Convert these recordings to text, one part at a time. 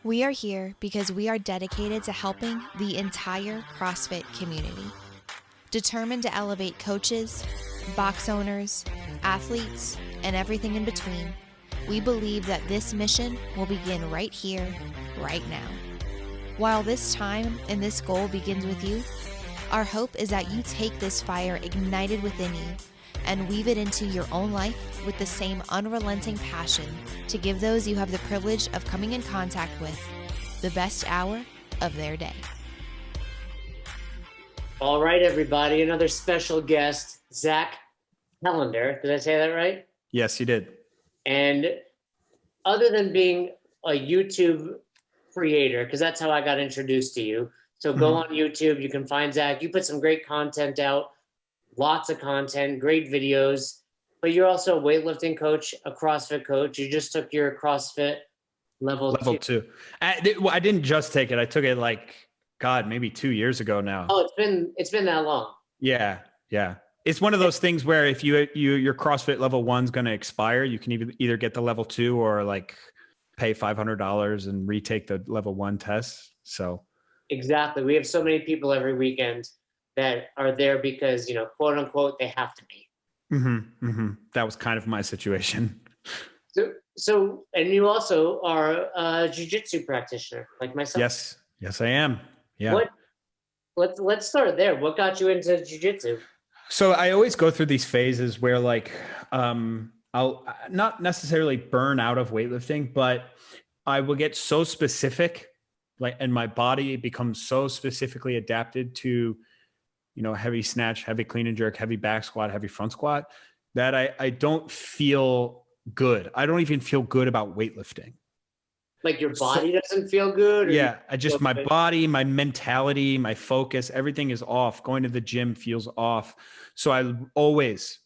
We are here because we are dedicated to helping the entire CrossFit community. Determined to elevate coaches, box owners, athletes, and everything in between, we believe that this mission will begin right here, right now. While this time and this goal begins with you, our hope is that you take this fire ignited within you and weave it into your own life with the same unrelenting passion to give those you have the privilege of coming in contact with the best hour of their day. All right, everybody, another special guest, Zack Telandar. Did I say that right? Yes, you did. And other than being a YouTube creator, because that's how I got introduced to you. So go on YouTube, you can find Zack. You put some great content out, lots of content, great videos, but you're also a weightlifting coach, a CrossFit coach. You just took your CrossFit level two. I didn't just take it. I took it maybe 2 years ago now. Oh, it's been that long. Yeah. It's one of those things where if your CrossFit level 1's going to expire, you can either get the level 2 or pay $500 and retake the level 1 test. So exactly. We have so many people every weekend that are there because, quote unquote, they have to be. That was kind of my situation. So, and you also are a jiu-jitsu practitioner like myself. Yes, I am. Yeah. Let's start there. What got you into jiu-jitsu? So I always go through these phases where I'll not necessarily burn out of weightlifting, but I will get so specific, and my body becomes so specifically adapted to, heavy snatch, heavy clean and jerk, heavy back squat, heavy front squat, that I don't feel good. I don't even feel good about weightlifting. Like your body doesn't feel good? My body, my mentality, my focus, everything is off. Going to the gym feels off. So I always,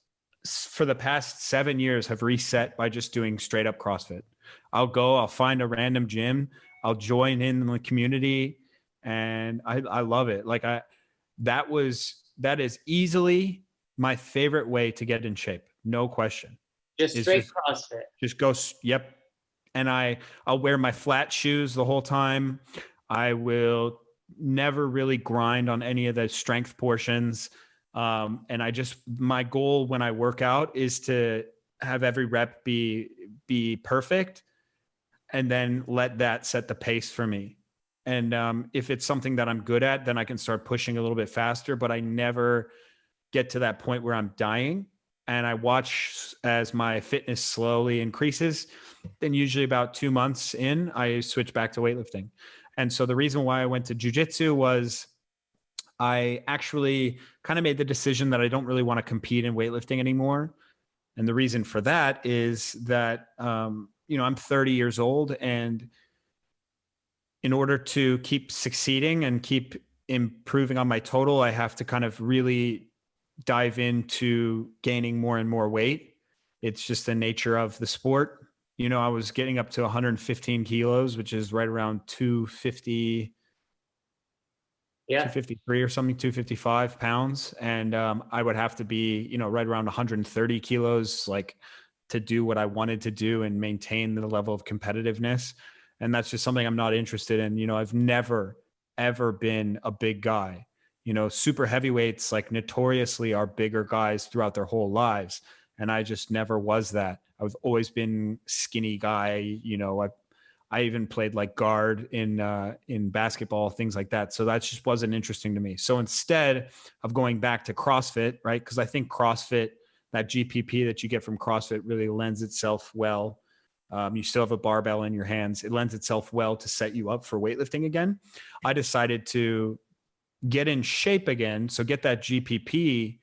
for the past 7 years, have reset by just doing straight up CrossFit. I'll find a random gym. I'll join in the community and I love it. That is easily my favorite way to get in shape. No question. Just straight CrossFit. Just go. Yep. And I'll wear my flat shoes the whole time. I will never really grind on any of the strength portions. And my goal when I work out is to have every rep be perfect and then let that set the pace for me. And if it's something that I'm good at, then I can start pushing a little bit faster, but I never get to that point where I'm dying. And I watch as my fitness slowly increases. Then usually about 2 months in, I switch back to weightlifting. And so the reason why I went to jiu-jitsu was I actually kind of made the decision that I don't really want to compete in weightlifting anymore. And the reason for that is that, I'm 30 years old, and in order to keep succeeding and keep improving on my total, I have to kind of really dive into gaining more and more weight. It's just the nature of the sport. I was getting up to 115 kilos, which is right around 250, 253 or something, 255 pounds. And I would have to be, right around 130 kilos, to do what I wanted to do and maintain the level of competitiveness. And that's just something I'm not interested in. I've never, ever been a big guy. Super heavyweights notoriously are bigger guys throughout their whole lives. And I just never was that. I've always been skinny guy. I even played guard in basketball, things like that. So that just wasn't interesting to me. So instead of going back to CrossFit, right? Because I think CrossFit, that GPP that you get from CrossFit really lends itself well. You still have a barbell in your hands. It lends itself well to set you up for weightlifting again. I decided to get in shape again. So get that GPP,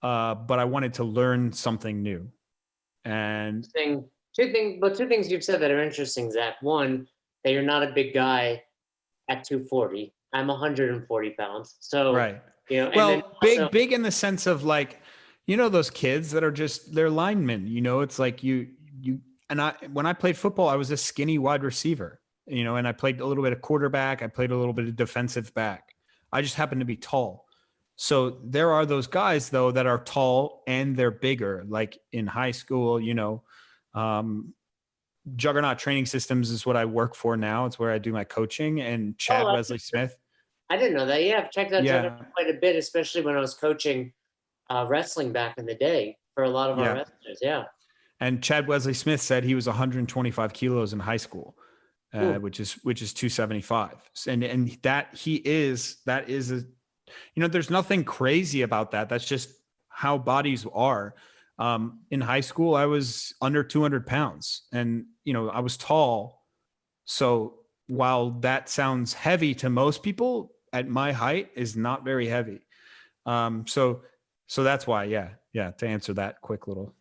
but I wanted to learn something new. And two things you've said that are interesting, Zack. One, that you're not a big guy at 240. I'm 140 pounds. So, right. Big in the sense of those kids that are just, they're linemen, it's when I played football, I was a skinny wide receiver, and I played a little bit of quarterback. I played a little bit of defensive back. I just happened to be tall. So there are those guys though that are tall and they're bigger, like in high school, Juggernaut Training Systems is what I work for now. It's where I do my coaching, and Chad Oh, Wesley Smith. I didn't know that. Yeah, I've checked out Yeah. Juggernaut quite a bit, especially when I was coaching wrestling back in the day for a lot of our Yeah. wrestlers. Yeah. And Chad Wesley Smith said he was 125 kilos in high school, which is 275. And that is a, there's nothing crazy about that. That's just how bodies are. In high school, I was under 200 pounds, and I was tall. So while that sounds heavy to most people, at my height is not very heavy. So that's why, to answer that quick little.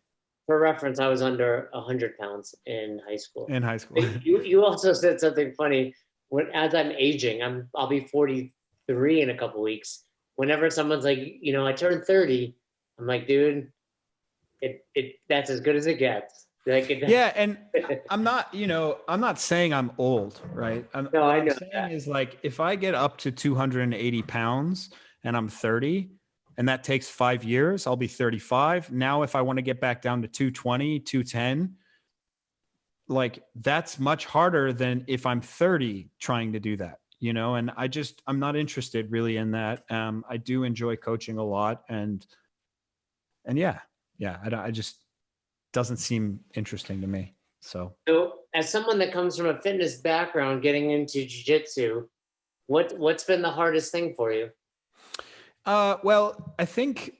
For reference, I was under 100 pounds in high school. You also said something funny. As I'm aging, I'll be 43 in a couple weeks. Whenever someone's like, I turned 30, I'm like, dude, that's as good as it gets. Yeah, and I'm not saying I'm old, right? I know I'm saying that. is like, if I get up to 280 pounds and I'm 30, and that takes 5 years, I'll be 35. Now, if I want to get back down to 220, 210, like that's much harder than if I'm 30 trying to do that, and I'm not interested really in that. I do enjoy coaching a lot, and I just doesn't seem interesting to me. So as someone that comes from a fitness background, getting into jiu-jitsu, what's been the hardest thing for you? Well, I think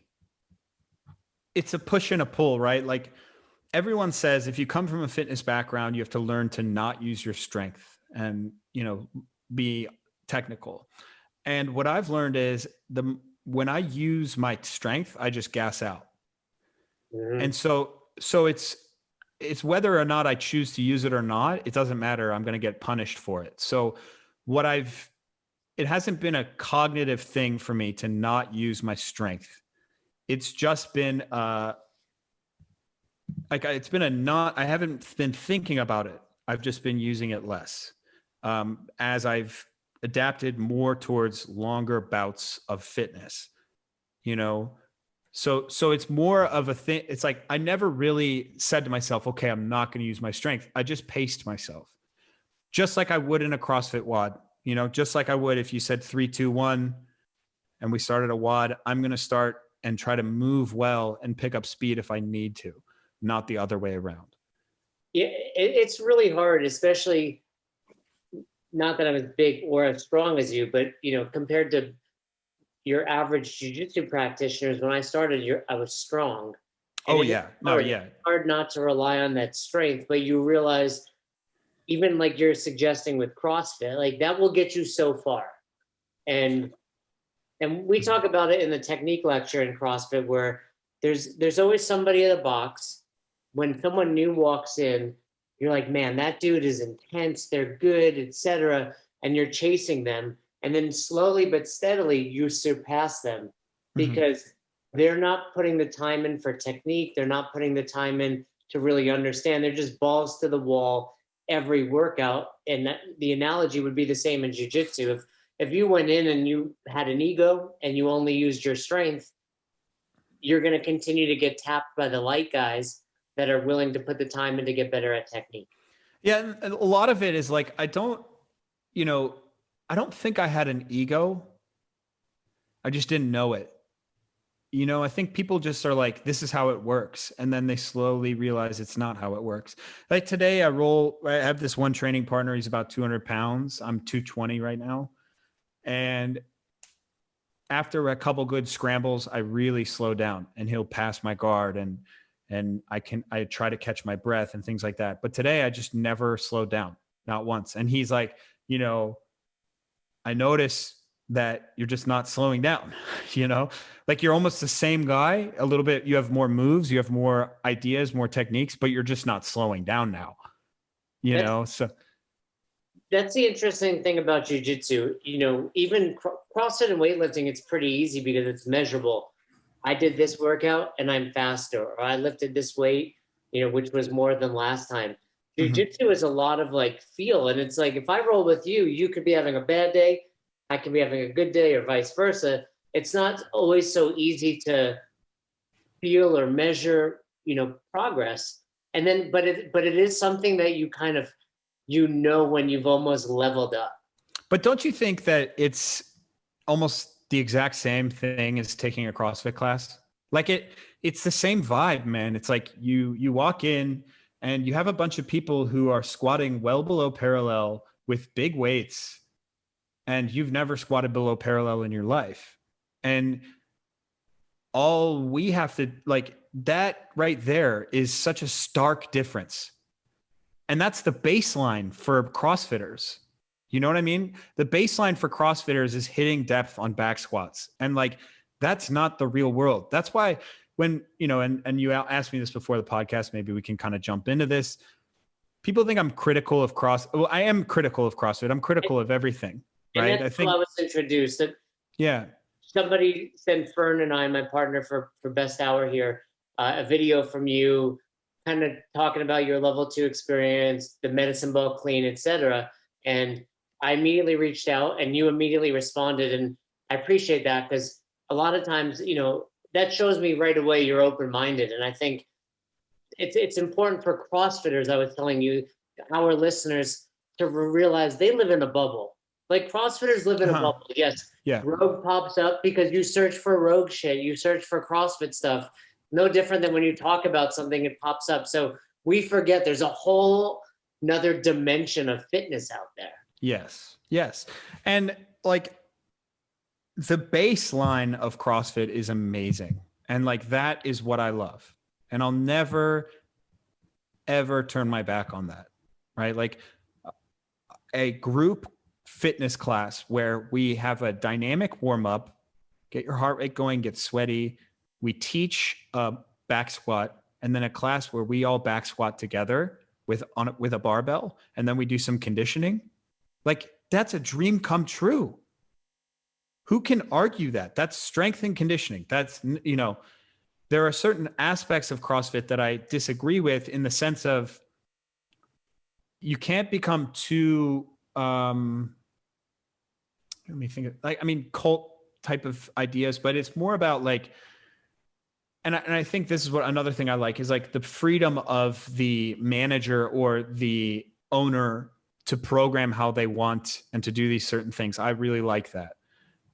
it's a push and a pull, right? Like everyone says, if you come from a fitness background, you have to learn to not use your strength and, be technical. And what I've learned is when I use my strength, I just gas out. Mm-hmm. And so it's whether or not I choose to use it or not, it doesn't matter. I'm going to get punished for it. So it hasn't been a cognitive thing for me to not use my strength. It's just been I haven't been thinking about it. I've just been using it less as I've adapted more towards longer bouts of fitness, So it's more of a thing. It's like, I never really said to myself, okay, I'm not going to use my strength. I just paced myself just like I would in a CrossFit WOD, just like I would if you said 3, 2, 1, and we started a WOD. I'm going to start and try to move well and pick up speed if I need to, not the other way around. Yeah, it's really hard, especially not that I'm as big or as strong as you, but compared to your average jiu-jitsu practitioners, when I started, I was strong. And it's hard not to rely on that strength, but you realize, even like you're suggesting with CrossFit, like that will get you so far. And we talk about it in the technique lecture in CrossFit, where there's always somebody at a box. When someone new walks in, you're like, man, that dude is intense, they're good, etc. And you're chasing them. And then slowly but steadily, you surpass them because they're not putting the time in for technique. They're not putting the time in to really understand. They're just balls to the wall every workout. And the analogy would be the same in jiu-jitsu. If you went in and you had an ego and you only used your strength, you're going to continue to get tapped by the light guys that are willing to put the time in to get better at technique. Yeah, and a lot of it is like, I don't think I had an ego. I just didn't know it. I think people just are like, this is how it works. And then they slowly realize it's not how it works. Like today I have this one training partner. He's about 200 pounds. I'm 220 right now. And after a couple good scrambles, I really slow down and he'll pass my guard and I try to catch my breath and things like that. But today I just never slowed down, not once. And he's like, I notice that you're just not slowing down, like you're almost the same guy a little bit. You have more moves, you have more ideas, more techniques, but you're just not slowing down now, so. That's the interesting thing about jiu-jitsu. Even CrossFit and weightlifting, it's pretty easy because it's measurable. I did this workout and I'm faster, or I lifted this weight, which was more than last time. Jiu-jitsu is a lot of like feel. And it's like, if I roll with you, you could be having a bad day, I could be having a good day, or vice versa. It's not always so easy to feel or measure, progress. And then, but it is something that you kind of, when you've almost leveled up. But don't you think that it's almost the exact same thing as taking a CrossFit class? Like it's the same vibe, man. It's like you walk in and you have a bunch of people who are squatting well below parallel with big weights, and you've never squatted below parallel in your life. And all we have to, like, that right there is such a stark difference. And that's the baseline for CrossFitters. You know what I mean? The baseline for CrossFitters is hitting depth on back squats. And like, that's not the real world. That's why when, and you asked me this before the podcast, maybe we can kind of jump into this. People think I'm critical of well, I am critical of CrossFit. I'm critical of everything, right? And that's how I was introduced. Yeah. Somebody sent Fern and I, my partner for Best Hour here, a video from you kind of talking about your level 2 experience, the medicine ball clean, etc. And I immediately reached out and you immediately responded. And I appreciate that, because a lot of times, that shows me right away you're open-minded. And I think it's important for CrossFitters, I was telling you, our listeners, to realize they live in a bubble. Like CrossFitters live in a bubble. Yes. Yeah. Rogue pops up because you search for rogue shit. You search for CrossFit stuff. No different than when you talk about something, it pops up. So we forget there's a whole another dimension of fitness out there. Yes. Yes. And like the baseline of CrossFit is amazing. And like, that is what I love. And I'll never, ever turn my back on that. Right. Like a group fitness class where we have a dynamic warm up, get your heart rate going, get sweaty. We teach a back squat, and then a class where we all back squat together with a barbell. And then we do some conditioning. Like, that's a dream come true. Who can argue that? That's strength and conditioning. That's, there are certain aspects of CrossFit that I disagree with, in the sense of you can't become too, let me think of, cult type of ideas, but it's more about like, and I think this is what another thing I like is like the freedom of the manager or the owner to program how they want and to do these certain things. I really like that.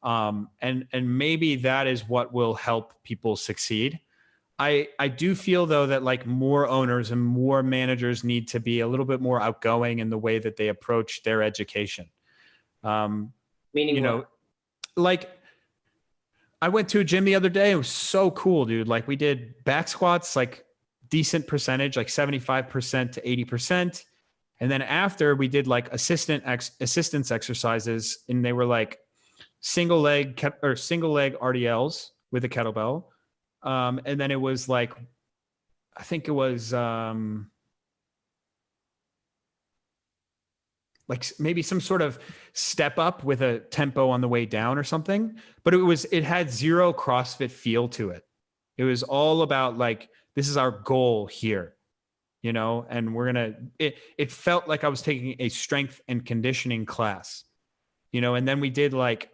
And maybe that is what will help people succeed. I do feel though that like more owners and more managers need to be a little bit more outgoing in the way that they approach their education. Meaning, like I went to a gym the other day. It was so cool, dude. Like we did back squats, like decent percentage, like 75% to 80%. And then after we did like assistance exercises, and they were like single leg RDLs with a kettlebell. And then it was like, I think it was like maybe some sort of step up with a tempo on the way down or something. But it had zero CrossFit feel to it. It was all about like, this is our goal here, and it felt like I was taking a strength and conditioning class, and then we did like,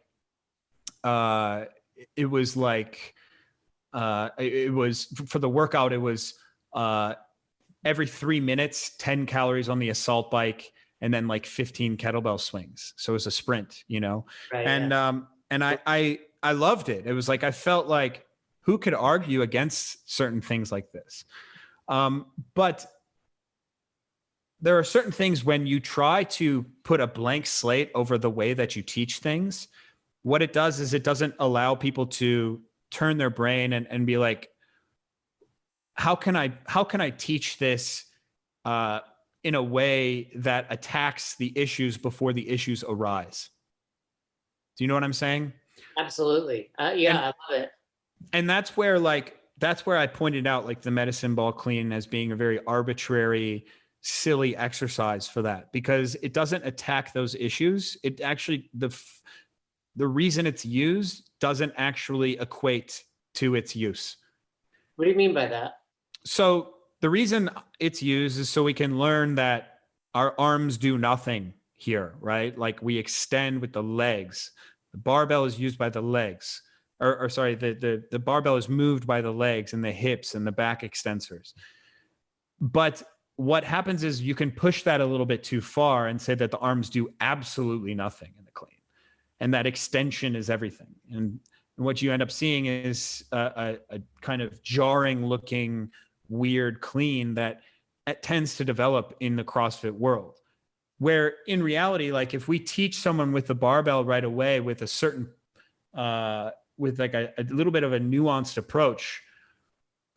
it was like, it was for the workout. It was every 3 minutes, 10 calories on the assault bike, and then like 15 kettlebell swings. So it was a sprint, Right, and, yeah. And I loved it. It was like, I felt like, who could argue against certain things like this? But there are certain things when you try to put a blank slate over the way that you teach things, what it does is it doesn't allow people to turn their brain and be like, how can I teach this in a way that attacks the issues before the issues arise? Do you know what I'm saying? Absolutely. Yeah, I love it. And that's where I pointed out like the medicine ball clean as being a very arbitrary, silly exercise for that, because it doesn't attack those issues. It actually, the reason it's used doesn't actually equate to its use. What do you mean by that? So the reason it's used is so we can learn that our arms do nothing here, right? Like we extend with the legs. The barbell is used by the legs, or sorry, the barbell is moved by the legs and the hips and the back extensors. But what happens is you can push that a little bit too far and say that the arms do absolutely nothing in the clean, and that extension is everything. And what you end up seeing is a kind of jarring looking, weird clean that tends to develop in the CrossFit world. Where in reality, like if we teach someone with the barbell right away with a certain, with like a little bit of a nuanced approach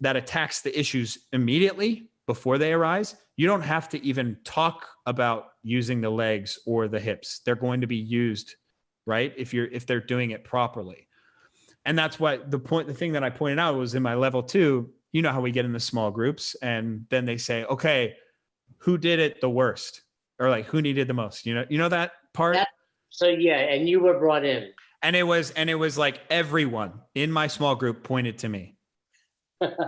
that attacks the issues immediately before they arise, you don't have to even talk about using the legs or the hips. They're going to be used, right? If they're doing it properly. And that's what the thing that I pointed out was in my level 2, you know how we get in the small groups and then they say, okay, who did it the worst? Or like who needed the most? You know that part? So yeah, and you were brought in. And it was like everyone in my small group pointed to me.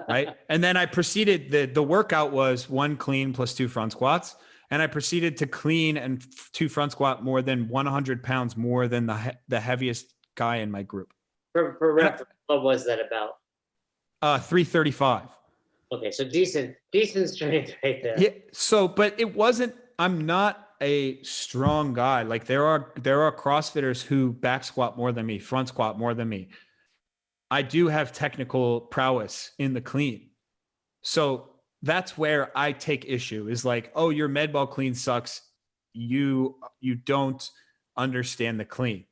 Right. And then I proceeded, the workout was 1 clean plus 2 front squats. And I proceeded to clean and 2 front squat more than 100 pounds more than the heaviest guy in my group. For reference, what was that about? 335. Okay, so decent strength right there. Yeah. So, but it wasn't, I'm not a strong guy. Like there are CrossFitters who back squat more than me, front squat more than me. I do have technical prowess in the clean. So that's where I take issue is like, oh, your med ball clean sucks. You don't understand the clean.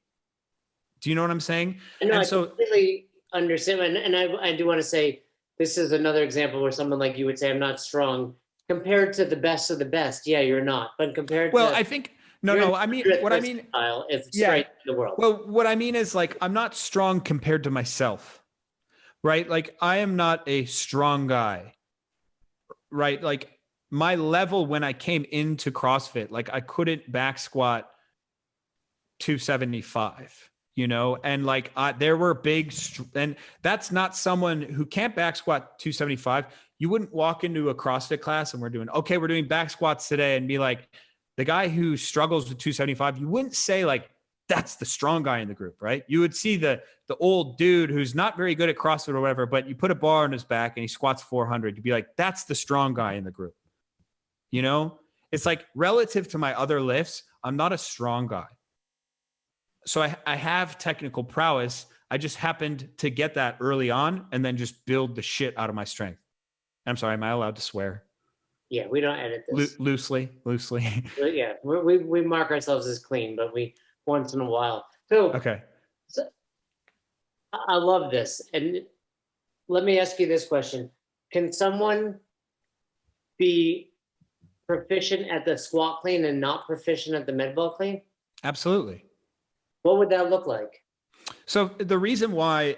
Do you know what I'm saying? No, I completely understand. And I do want to say, this is another example where someone like you would say, I'm not strong. Compared to the best of the best, yeah, you're not. But compared to... Well, I think... No, I mean, what I mean... It's straight in the world. Well, what I mean is like, I'm not strong compared to myself, right? Like, I am not a strong guy, right? Like, my level when I came into CrossFit, like, I couldn't back squat 275, you know? And like, there were and that's not someone who can't back squat 275. You wouldn't walk into a CrossFit class and we're doing back squats today and be like, the guy who struggles with 275, you wouldn't say like, that's the strong guy in the group, right? You would see the old dude who's not very good at CrossFit or whatever, but you put a bar on his back and he squats 400. You'd be like, that's the strong guy in the group. You know, it's like relative to my other lifts, I'm not a strong guy. So I have technical prowess. I just happened to get that early on and then just build the shit out of my strength. I'm sorry, am I allowed to swear? Yeah, we don't edit this. Loosely. Yeah, we mark ourselves as clean, but we once in a while. So, okay. So I love this. And let me ask you this question. Can someone be proficient at the squat clean and not proficient at the med ball clean? Absolutely. What would that look like? So the reason why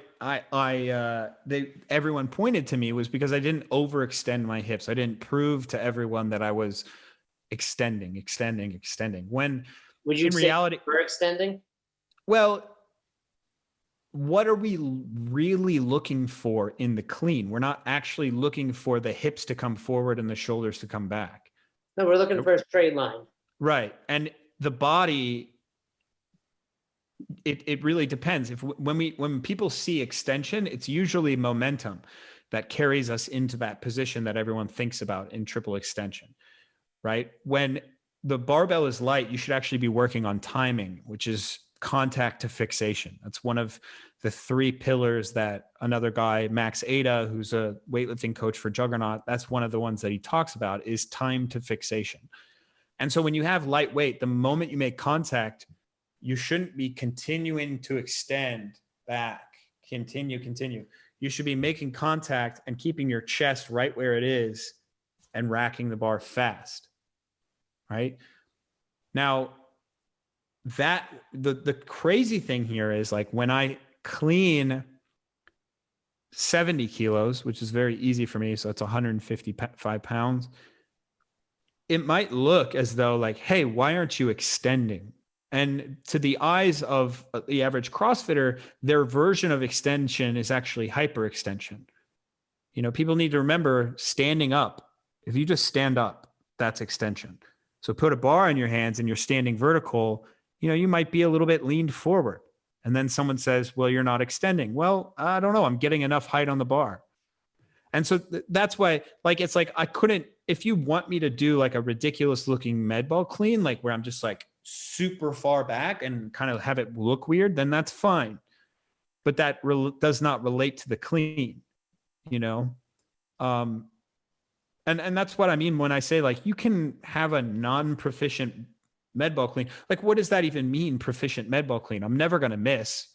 everyone pointed to me was because I didn't overextend my hips. I didn't prove to everyone that I was extending. When would you in say reality we're extending? Well, what are we really looking for in the clean? We're not actually looking for the hips to come forward and the shoulders to come back. No, we're looking for a straight line. Right. And the body, it really depends. When people see extension, it's usually momentum that carries us into that position that everyone thinks about in triple extension, right? When the barbell is light, you should actually be working on timing, which is contact to fixation. That's one of the 3 pillars that another guy, Max Ada, who's a weightlifting coach for Juggernaut, that's one of the ones that he talks about is time to fixation. And so when you have light weight, the moment you make contact, you shouldn't be continuing to extend back, continue. You should be making contact and keeping your chest right where it is and racking the bar fast, right? Now, that the crazy thing here is like when I clean 70 kilos, which is very easy for me, so it's 155 pounds, it might look as though like, hey, why aren't you extending? And to the eyes of the average CrossFitter, their version of extension is actually hyperextension. You know, people need to remember standing up. If you just stand up, that's extension. So put a bar in your hands and you're standing vertical, you know, you might be a little bit leaned forward. And then someone says, well, you're not extending. Well, I don't know. I'm getting enough height on the bar. And so that's why, like, it's like I couldn't if you want me to do like a ridiculous looking med ball clean, like where I'm just like super far back and kind of have it look weird, then that's fine. But that does not relate to the clean, you know? And that's what I mean when I say like, you can have a non-proficient med ball clean. Like, what does that even mean? Proficient med ball clean? I'm never going to miss,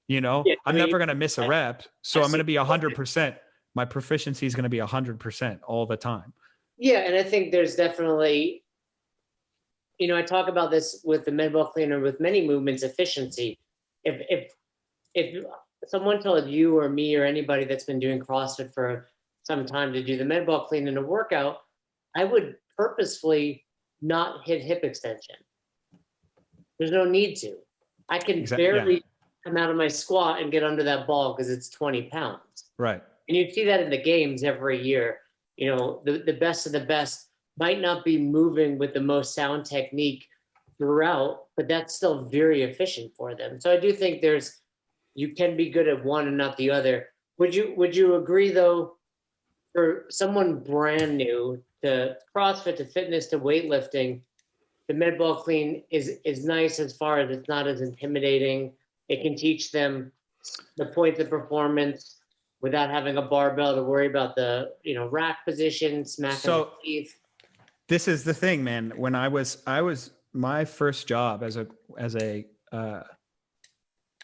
you know, Yeah, I'm never going to miss a rep. So I'm going to be 100%. My proficiency is going to be 100% all the time. Yeah. And I think there's definitely, you know, I talk about this with the med ball cleaner with many movements, efficiency. If someone told you or me or anybody that's been doing CrossFit for some time to do the med ball clean in a workout, I would purposefully not hit hip extension. There's no need to. I can barely come out of my squat and get under that ball because it's 20 pounds. Right. And you see that in the games every year. You know, the best of the best might not be moving with the most sound technique throughout, but that's still very efficient for them. So I do think you can be good at one and not the other. Would you agree though, for someone brand new to CrossFit, to fitness, to weightlifting, the med ball clean is nice as far as it's not as intimidating. It can teach them the points of performance without having a barbell to worry about the, you know, rack position, smacking the teeth. This is the thing, man. When I was my first job as a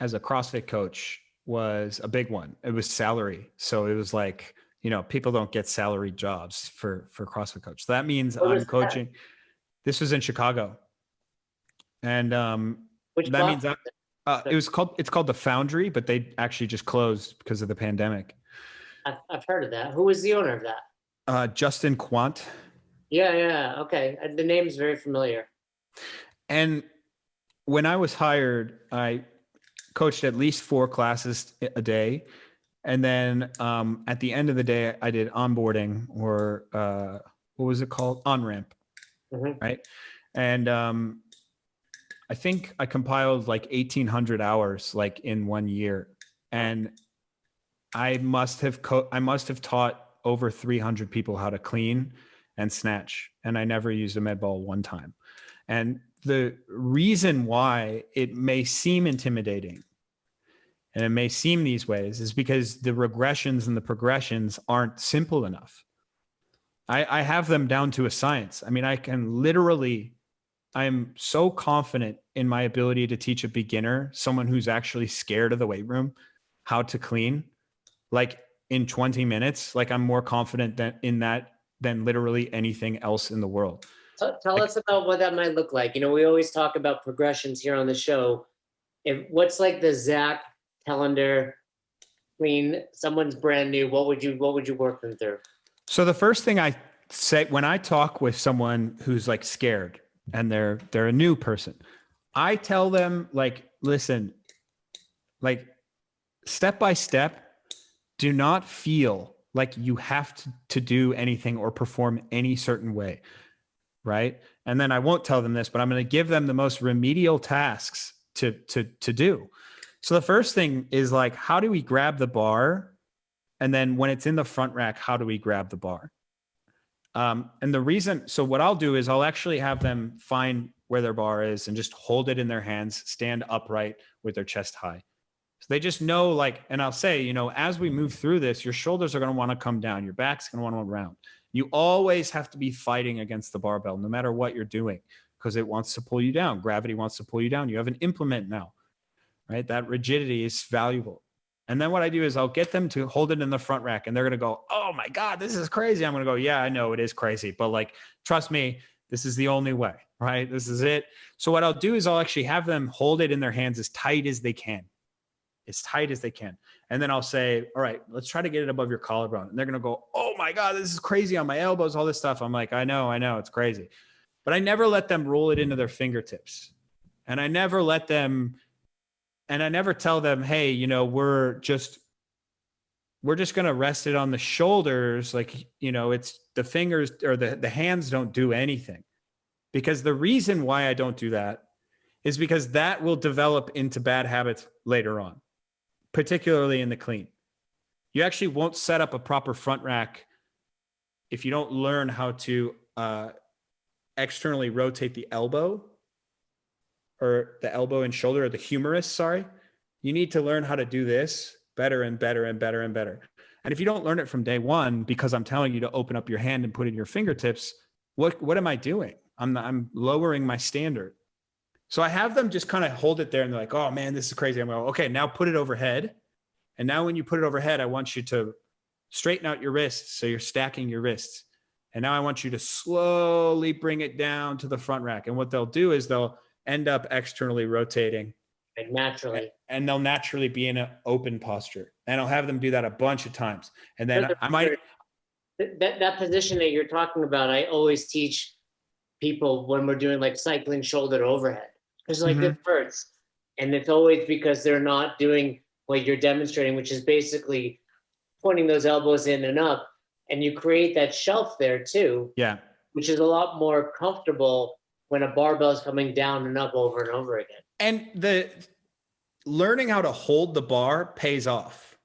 CrossFit coach was a big one. It was salary. So it was like, you know, people don't get salaried jobs for CrossFit coach. So that means I'm coaching. This was in Chicago. And that means that it's called the Foundry, but they actually just closed because of the pandemic. I've heard of that. Who was the owner of that? Justin Quant. Yeah. Okay. The name's very familiar. And when I was hired, I coached at least 4 classes a day. And then at the end of the day, I did onboarding, or what was it called? On-ramp, right? And I think I compiled like 1,800 hours like in 1 year. And I must have taught over 300 people how to clean and snatch. And I never used a med ball one time. And the reason why it may seem intimidating and it may seem these ways is because the regressions and the progressions aren't simple enough. I have them down to a science. I mean, I'm so confident in my ability to teach a beginner, someone who's actually scared of the weight room, how to clean, like in 20 minutes. Like I'm more confident than literally anything else in the world. Tell us about what that might look like. You know, we always talk about progressions here on the show. What's like the Zack, Telandar clean? Someone's brand new. What would you work them through? So the first thing I say when I talk with someone who's like scared and they're a new person, I tell them like, listen, like step by step, do not feel like you have to do anything or perform any certain way. Right. And then I won't tell them this, but I'm going to give them the most remedial tasks to do. So the first thing is like, how do we grab the bar? And then when it's in the front rack, how do we grab the bar? So what I'll do is I'll actually have them find where their bar is and just hold it in their hands, stand upright with their chest high. So they just know, like, and I'll say, you know, as we move through this, your shoulders are going to want to come down. Your back's going to want to round. You always have to be fighting against the barbell, no matter what you're doing, because it wants to pull you down. Gravity wants to pull you down. You have an implement now, right? That rigidity is valuable. And then what I do is I'll get them to hold it in the front rack and they're going to go, oh my God, this is crazy. I'm going to go, yeah, I know it is crazy, but like, trust me, this is the only way, right? This is it. So what I'll do is I'll actually have them hold it in their hands as tight as they can. And then I'll say, all right, let's try to get it above your collarbone. And they're going to go, oh my God, this is crazy on my elbows, all this stuff. I'm like, I know, it's crazy. But I never let them roll it into their fingertips. And I never tell them, hey, you know, we're just going to rest it on the shoulders. Like, you know, it's the fingers or the hands don't do anything. Because the reason why I don't do that is because that will develop into bad habits later on, particularly in the clean. You actually won't set up a proper front rack if you don't learn how to externally rotate the elbow and shoulder, or the humerus, sorry, you need to learn how to do this better and better and better and better. And if you don't learn it from day one, because I'm telling you to open up your hand and put in your fingertips, what am I doing? I'm lowering my standard. So I have them just kind of hold it there and they're like, oh man, this is crazy. I'm going, okay, now put it overhead. And now when you put it overhead, I want you to straighten out your wrists. So you're stacking your wrists. And now I want you to slowly bring it down to the front rack. And what they'll do is they'll end up externally rotating. Like naturally. And they'll naturally be in an open posture. And I'll have them do that a bunch of times. And then I might... That position that you're talking about, I always teach people when we're doing like cycling shoulder to overhead. It's like this hurts. And it's always because they're not doing what you're demonstrating, which is basically pointing those elbows in and up. And you create that shelf there too. Yeah. Which is a lot more comfortable when a barbell is coming down and up over and over again. And the learning how to hold the bar pays off.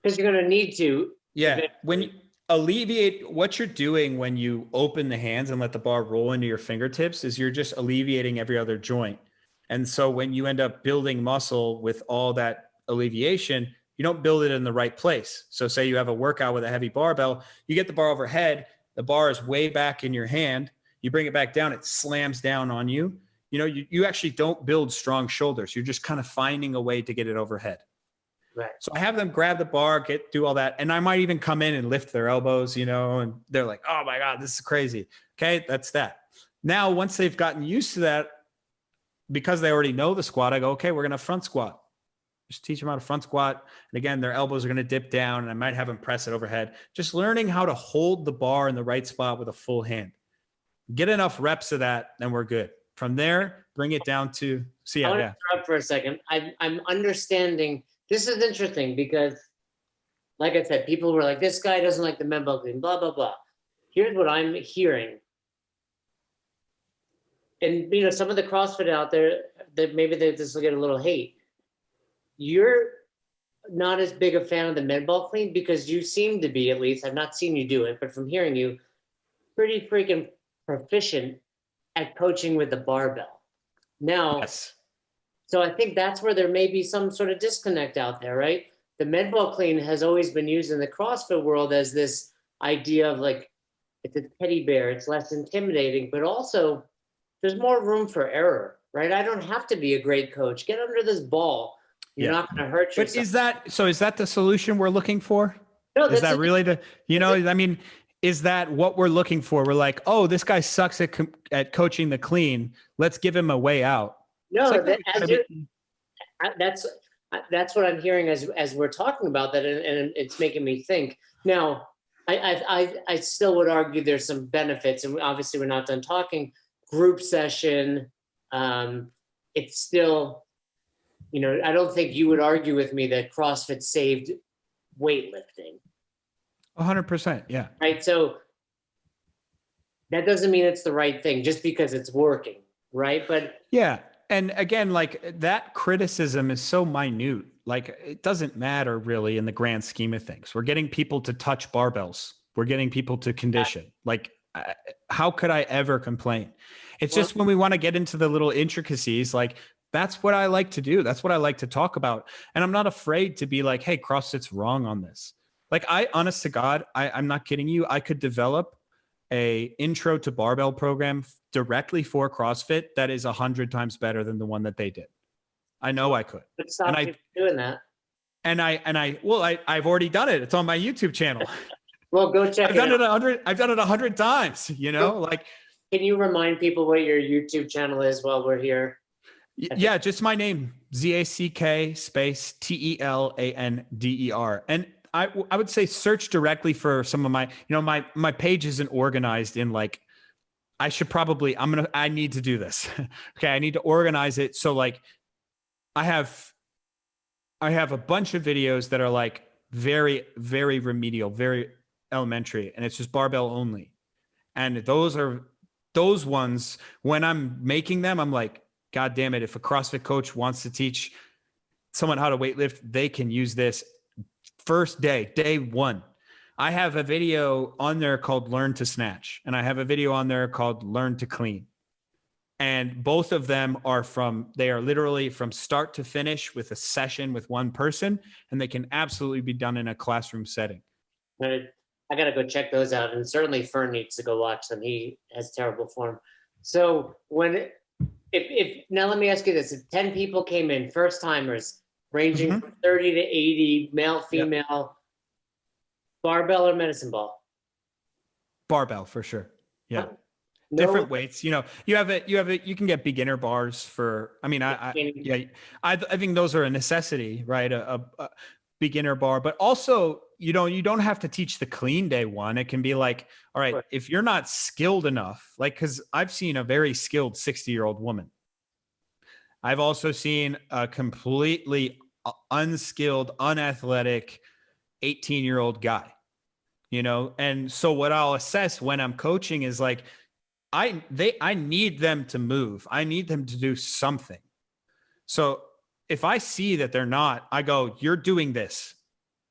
Because you're going to need to. Yeah. When you alleviate what you're doing when you open the hands and let the bar roll into your fingertips is you're just alleviating every other joint. And so when you end up building muscle with all that alleviation, you don't build it in the right place. So say you have a workout with a heavy barbell, you get the bar overhead, the bar is way back in your hand, you bring it back down, it slams down on you. You know, you actually don't build strong shoulders. You're just kind of finding a way to get it overhead. Right. So I have them grab the bar, do all that. And I might even come in and lift their elbows, you know, and they're like, oh my God, this is crazy. Okay. That's that. Now, once they've gotten used to that, because they already know the squat, I go, okay, we're going to front squat. Just teach them how to front squat. And again, their elbows are going to dip down and I might have them press it overhead. Just learning how to hold the bar in the right spot with a full hand. Get enough reps of that, then we're good. From there, bring it down to, see, I want to interrupt for a second. I'm understanding. This is interesting because, like I said, people were like, this guy doesn't like the men ball clean, blah, blah, blah. Here's what I'm hearing. And, you know, some of the CrossFit out there, that maybe this will get a little hate. You're not as big a fan of the med ball clean because you seem to be, at least, I've not seen you do it, but from hearing you, pretty freaking proficient at coaching with the barbell. Now, yes. So I think that's where there may be some sort of disconnect out there, right? The med ball clean has always been used in the CrossFit world as this idea of like, it's a teddy bear, it's less intimidating, but also there's more room for error, right? I don't have to be a great coach. Get under this ball. You're not going to hurt yourself. But is that the solution we're looking for? No, is that really I mean, is that what we're looking for? We're like, oh, this guy sucks at coaching the clean. Let's give him a way out. No, that's what I'm hearing as we're talking about that, and it's making me think. Now, I still would argue there's some benefits, and obviously we're not done talking. Group session, it's still, you know, I don't think you would argue with me that CrossFit saved weightlifting. 100%, yeah. Right, so that doesn't mean it's the right thing just because it's working, right? But yeah. And again, like that criticism is so minute. Like it doesn't matter really in the grand scheme of things. We're getting people to touch barbells. We're getting people to condition. Like how could I ever complain? It's just when we want to get into the little intricacies, like that's what I like to do. That's what I like to talk about. And I'm not afraid to be like, hey, CrossFit's wrong on this. Like honest to God, I'm not kidding you. I could develop a intro to barbell program directly for CrossFit that is 100 times better than the one that they did. I know I could. But stop doing that. And I've already done it. It's on my YouTube channel. Well, go check it out. I've done it 100 times, you know, like. Can you remind people what your YouTube channel is while we're here? Yeah, just my name, Zack space Telandander. And I would say search directly for some of my, you know, my page isn't organized in like, I need to do this. Okay. I need to organize it. So like I have a bunch of videos that are like very, very remedial, very elementary, and it's just barbell only. And those ones, when I'm making them, I'm like, God damn it. If a CrossFit coach wants to teach someone how to weightlift, they can use this first day one. I have a video on there called Learn to Snatch, and I have a video on there called Learn to Clean. And both of them they are literally from start to finish with a session with one person, and they can absolutely be done in a classroom setting. I got to go check those out. And certainly Fern needs to go watch them. He has terrible form. So if now let me ask you this, if 10 people came in, first timers, ranging from 30 to 80, male, female, barbell or medicine ball? Barbell for sure. Yeah. No, different weights, you can get beginner bars for, I think those are a necessity, right? A beginner bar, but also, you don't have to teach the clean day one. It can be like, all right, if you're not skilled enough, like, cause I've seen a very skilled 60-year-old woman. I've also seen a completely unskilled, unathletic 18-year-old guy, And so what I'll assess when I'm coaching is like, I need them to move. I need them to do something. So if I see that they're not, I go, you're doing this.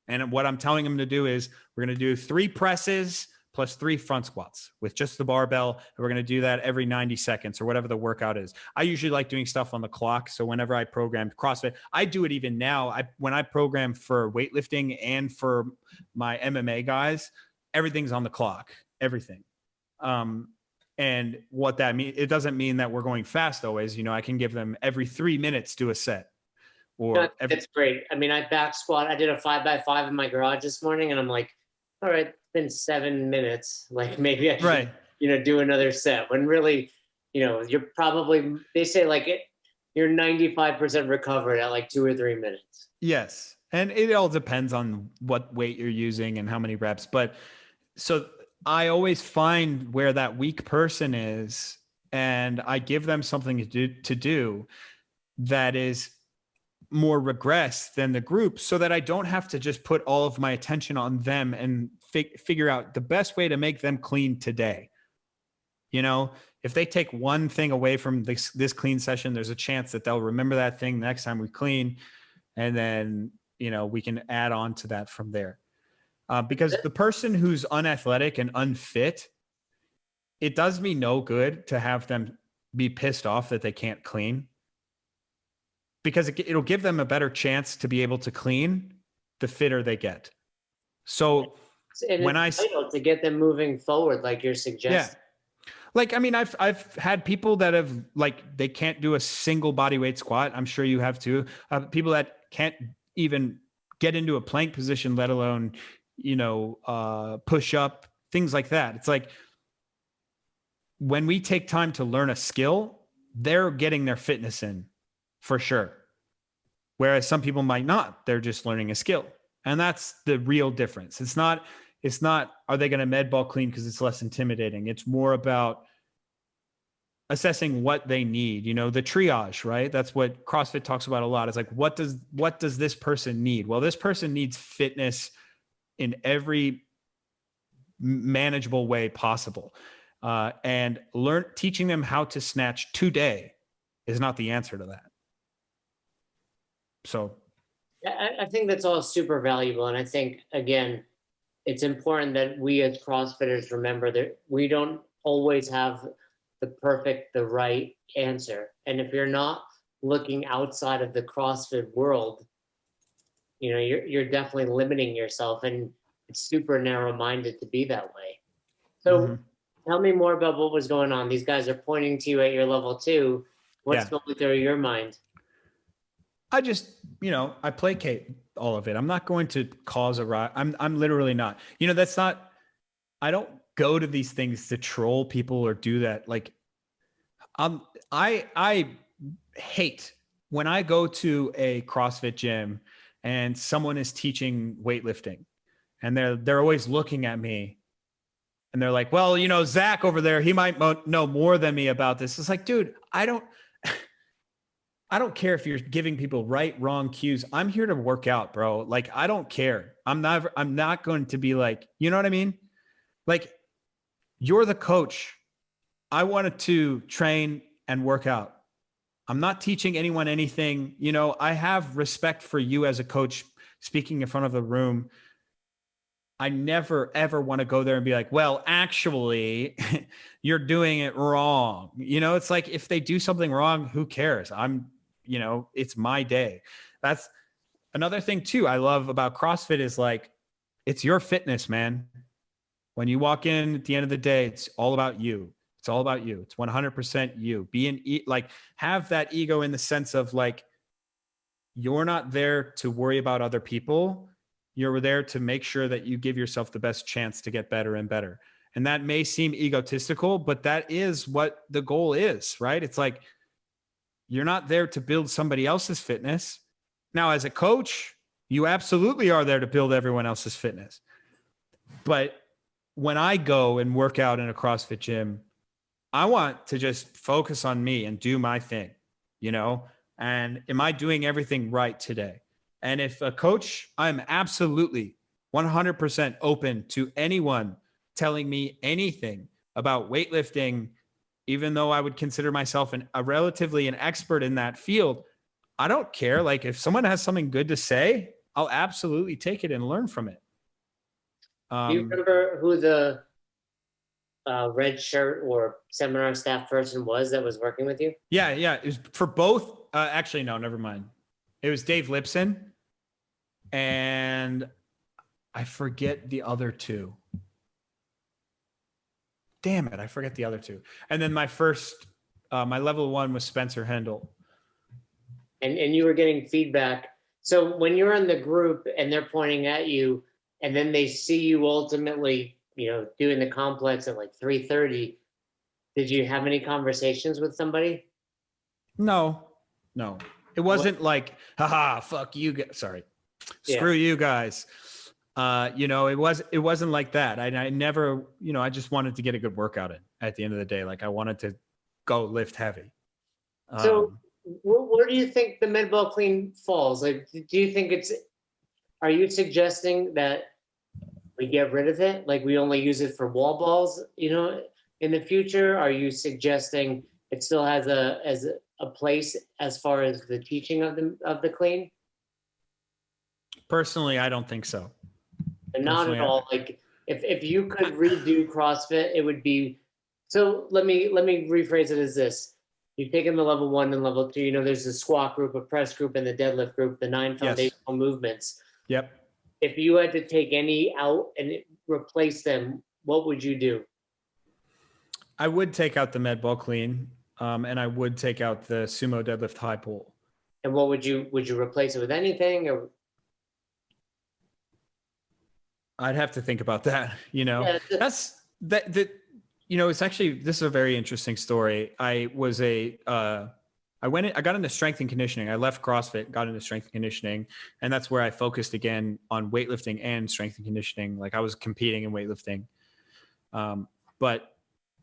And what I'm telling them to do is we're going to do 3 presses plus 3 front squats with just the barbell. And we're going to do that every 90 seconds or whatever the workout is. I usually like doing stuff on the clock. So whenever I programmed CrossFit, I do it even now. When I program for weightlifting and for my MMA guys, everything's on the clock, everything. And what that means, it doesn't mean that we're going fast always. I can give them every 3 minutes do a set. That's great. I mean, I back squat. I did a 5x5 in my garage this morning, and I'm like, all right, it's been 7 minutes. Like maybe I should, do another set. When really, you're probably, they say like you're 95% recovered at like 2 or 3 minutes. Yes, and it all depends on what weight you're using and how many reps. But so I always find where that weak person is, and I give them something to do that is more regressed than the group, so that I don't have to just put all of my attention on them and figure out the best way to make them clean today. If they take one thing away from this clean session, there's a chance that they'll remember that thing next time we clean. And then, we can add on to that from there. Because the person who's unathletic and unfit, it does me no good to have them be pissed off that they can't clean, because it'll give them a better chance to be able to clean the fitter they get. So when to get them moving forward, like you're suggesting. Yeah. Like, I mean, I've had people that have they can't do a single body weight squat. I'm sure you have too. People that can't even get into a plank position, let alone, push up, things like that. It's like when we take time to learn a skill, they're getting their fitness in for sure. Whereas some people might not, they're just learning a skill. And that's the real difference. It's not, are they going to med ball clean because it's less intimidating? It's more about assessing what they need, the triage, right? That's what CrossFit talks about a lot. It's like, what does this person need? Well, this person needs fitness in every manageable way possible. And teaching them how to snatch today is not the answer to that. So I think that's all super valuable. And I think, again, it's important that we as CrossFitters remember that we don't always have the right answer. And if you're not looking outside of the CrossFit world, you're definitely limiting yourself, and it's super narrow-minded to be that way. So tell me more about what was going on. These guys are pointing to you at your level 2. What's going through your mind? I just, I placate all of it. I'm not going to cause a riot. I'm literally not. That's not, I don't go to these things to troll people or do that. Like, I hate when I go to a CrossFit gym and someone is teaching weightlifting, and they're always looking at me and they're like, well, Zack over there, he might know more than me about this. It's like, dude, I don't care if you're giving people right, wrong cues. I'm here to work out, bro. Like, I don't care. I'm not going to be like, you know what I mean? Like, you're the coach. I wanted to train and work out. I'm not teaching anyone anything. I have respect for you as a coach speaking in front of the room. I never ever want to go there and be like, well, actually, you're doing it wrong. You know, it's like if they do something wrong, who cares? It's my day. That's another thing too I love about CrossFit is like, it's your fitness, man. When you walk in at the end of the day, it's all about you. It's all about you. It's 100% you. Have that ego in the sense of like, you're not there to worry about other people. You're there to make sure that you give yourself the best chance to get better and better. And that may seem egotistical, but that is what the goal is, right? It's like, you're not there to build somebody else's fitness. Now, as a coach, you absolutely are there to build everyone else's fitness. But when I go and work out in a CrossFit gym, I want to just focus on me and do my thing, and am I doing everything right today? And if a coach, I'm absolutely 100% open to anyone telling me anything about weightlifting, even though I would consider myself relatively an expert in that field. I don't care. Like if someone has something good to say, I'll absolutely take it and learn from it. Do you remember who the red shirt or seminar staff person was that was working with you? Yeah. It was for both. Actually, no, never mind. It was Dave Lipson. And I forget the other two. Damn it. I forget the other two. And then my level 1 was Spencer Hendel. And you were getting feedback. So when you're in the group and they're pointing at you and then they see you ultimately, doing the complex at like 3:30, did you have any conversations with somebody? No. It wasn't like, haha, fuck you guys. Sorry. Screw you guys. It wasn't like that. I never, I just wanted to get a good workout in at the end of the day. Like I wanted to go lift heavy. So where do you think the med ball clean falls? Like, do you think are you suggesting that we get rid of it? Like we only use it for wall balls, in the future? Are you suggesting it still has a place as far as the teaching of the clean? Personally, I don't think so. And not at all. Like if you could redo CrossFit, it would be. So let me rephrase it as this: you've taken the level 1 and level 2. There's the squat group, a press group, and the deadlift group, the 9 foundational movements. Yep. If you had to take any out and replace them, what would you do? I would take out the med ball clean, and I would take out the sumo deadlift high pull. And what would you replace it with? Anything or? I'd have to think about that. Yeah, that's that. It's actually, this is a very interesting story. I got into strength and conditioning. I left CrossFit, got into strength and conditioning, and that's where I focused again on weightlifting and strength and conditioning. Like I was competing in weightlifting, but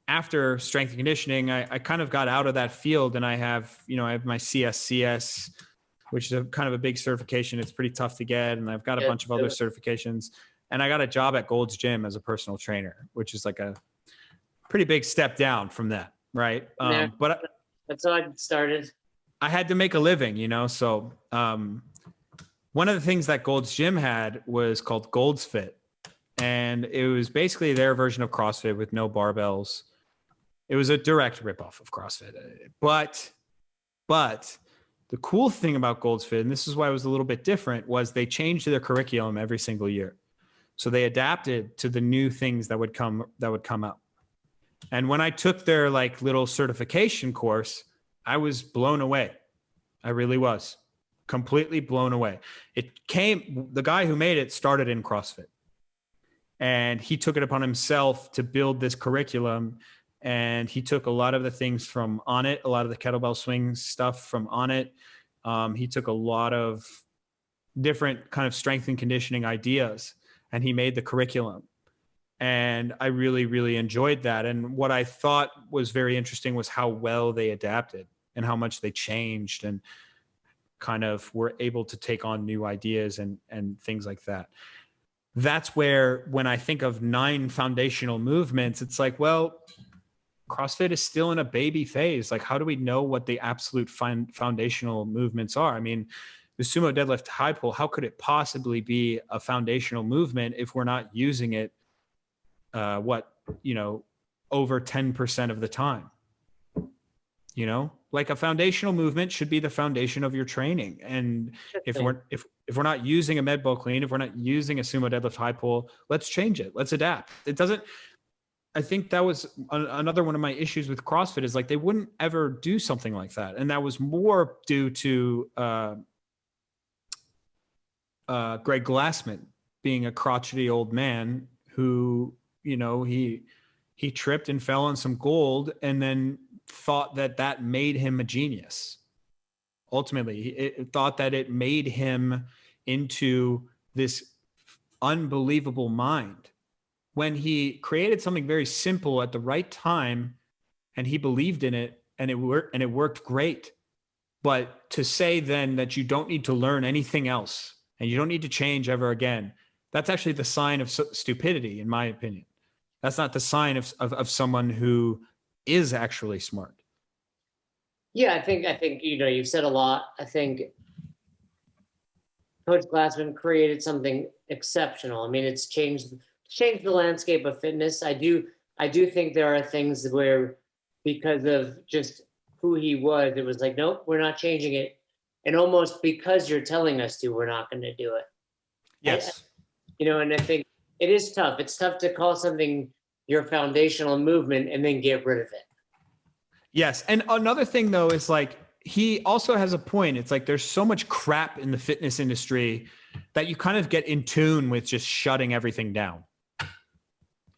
after strength and conditioning, I kind of got out of that field, and I have my CSCS, which is kind of a big certification. It's pretty tough to get, and I've got a bunch of other certifications. And I got a job at Gold's Gym as a personal trainer, which is like a pretty big step down from that, right? But that's how I started. I had to make a living, So one of the things that Gold's Gym had was called Gold's Fit, and it was basically their version of CrossFit with no barbells. It was a direct ripoff of CrossFit, but the cool thing about Gold's Fit, and this is why it was a little bit different, was they changed their curriculum every single year. So they adapted to the new things that would come up. And when I took their like little certification course, I was blown away. I really was completely blown away. The guy who made it started in CrossFit, and he took it upon himself to build this curriculum. And he took a lot of the things from On It, a lot of the kettlebell swing stuff from On It. He took a lot of different kind of strength and conditioning ideas, and he made the curriculum. And I really, really enjoyed that. And what I thought was very interesting was how well they adapted and how much they changed and kind of were able to take on new ideas and things like that. That's where, when I think of 9 foundational movements, it's like, well, CrossFit is still in a baby phase. Like, how do we know what the absolute foundational movements are? I mean, the sumo deadlift high pull, how could it possibly be a foundational movement if we're not using it, over 10% of the time? Like a foundational movement should be the foundation of your training. And if we're not using a med ball clean, if we're not using a sumo deadlift high pull, let's change it. Let's adapt. I think that was another one of my issues with CrossFit, is like they wouldn't ever do something like that. And that was more due to Greg Glassman being a crotchety old man who, he tripped and fell on some gold and then thought that made him a genius. Ultimately, it thought that it made him into this unbelievable mind, when he created something very simple at the right time and he believed in it and it worked great. But to say then that you don't need to learn anything else and you don't need to change ever again, that's actually the sign of stupidity, in my opinion. That's not the sign of someone who is actually smart. Yeah, I think you've said a lot. I think Coach Glassman created something exceptional. I mean, it's changed the landscape of fitness. I do think there are things where, because of just who he was, it was like, nope, we're not changing it. And almost because you're telling us to, we're not going to do it. Yes. And I think it is tough. It's tough to call something your foundational movement and then get rid of it. Yes. And another thing though, is like, he also has a point. It's like, there's so much crap in the fitness industry that you kind of get in tune with just shutting everything down.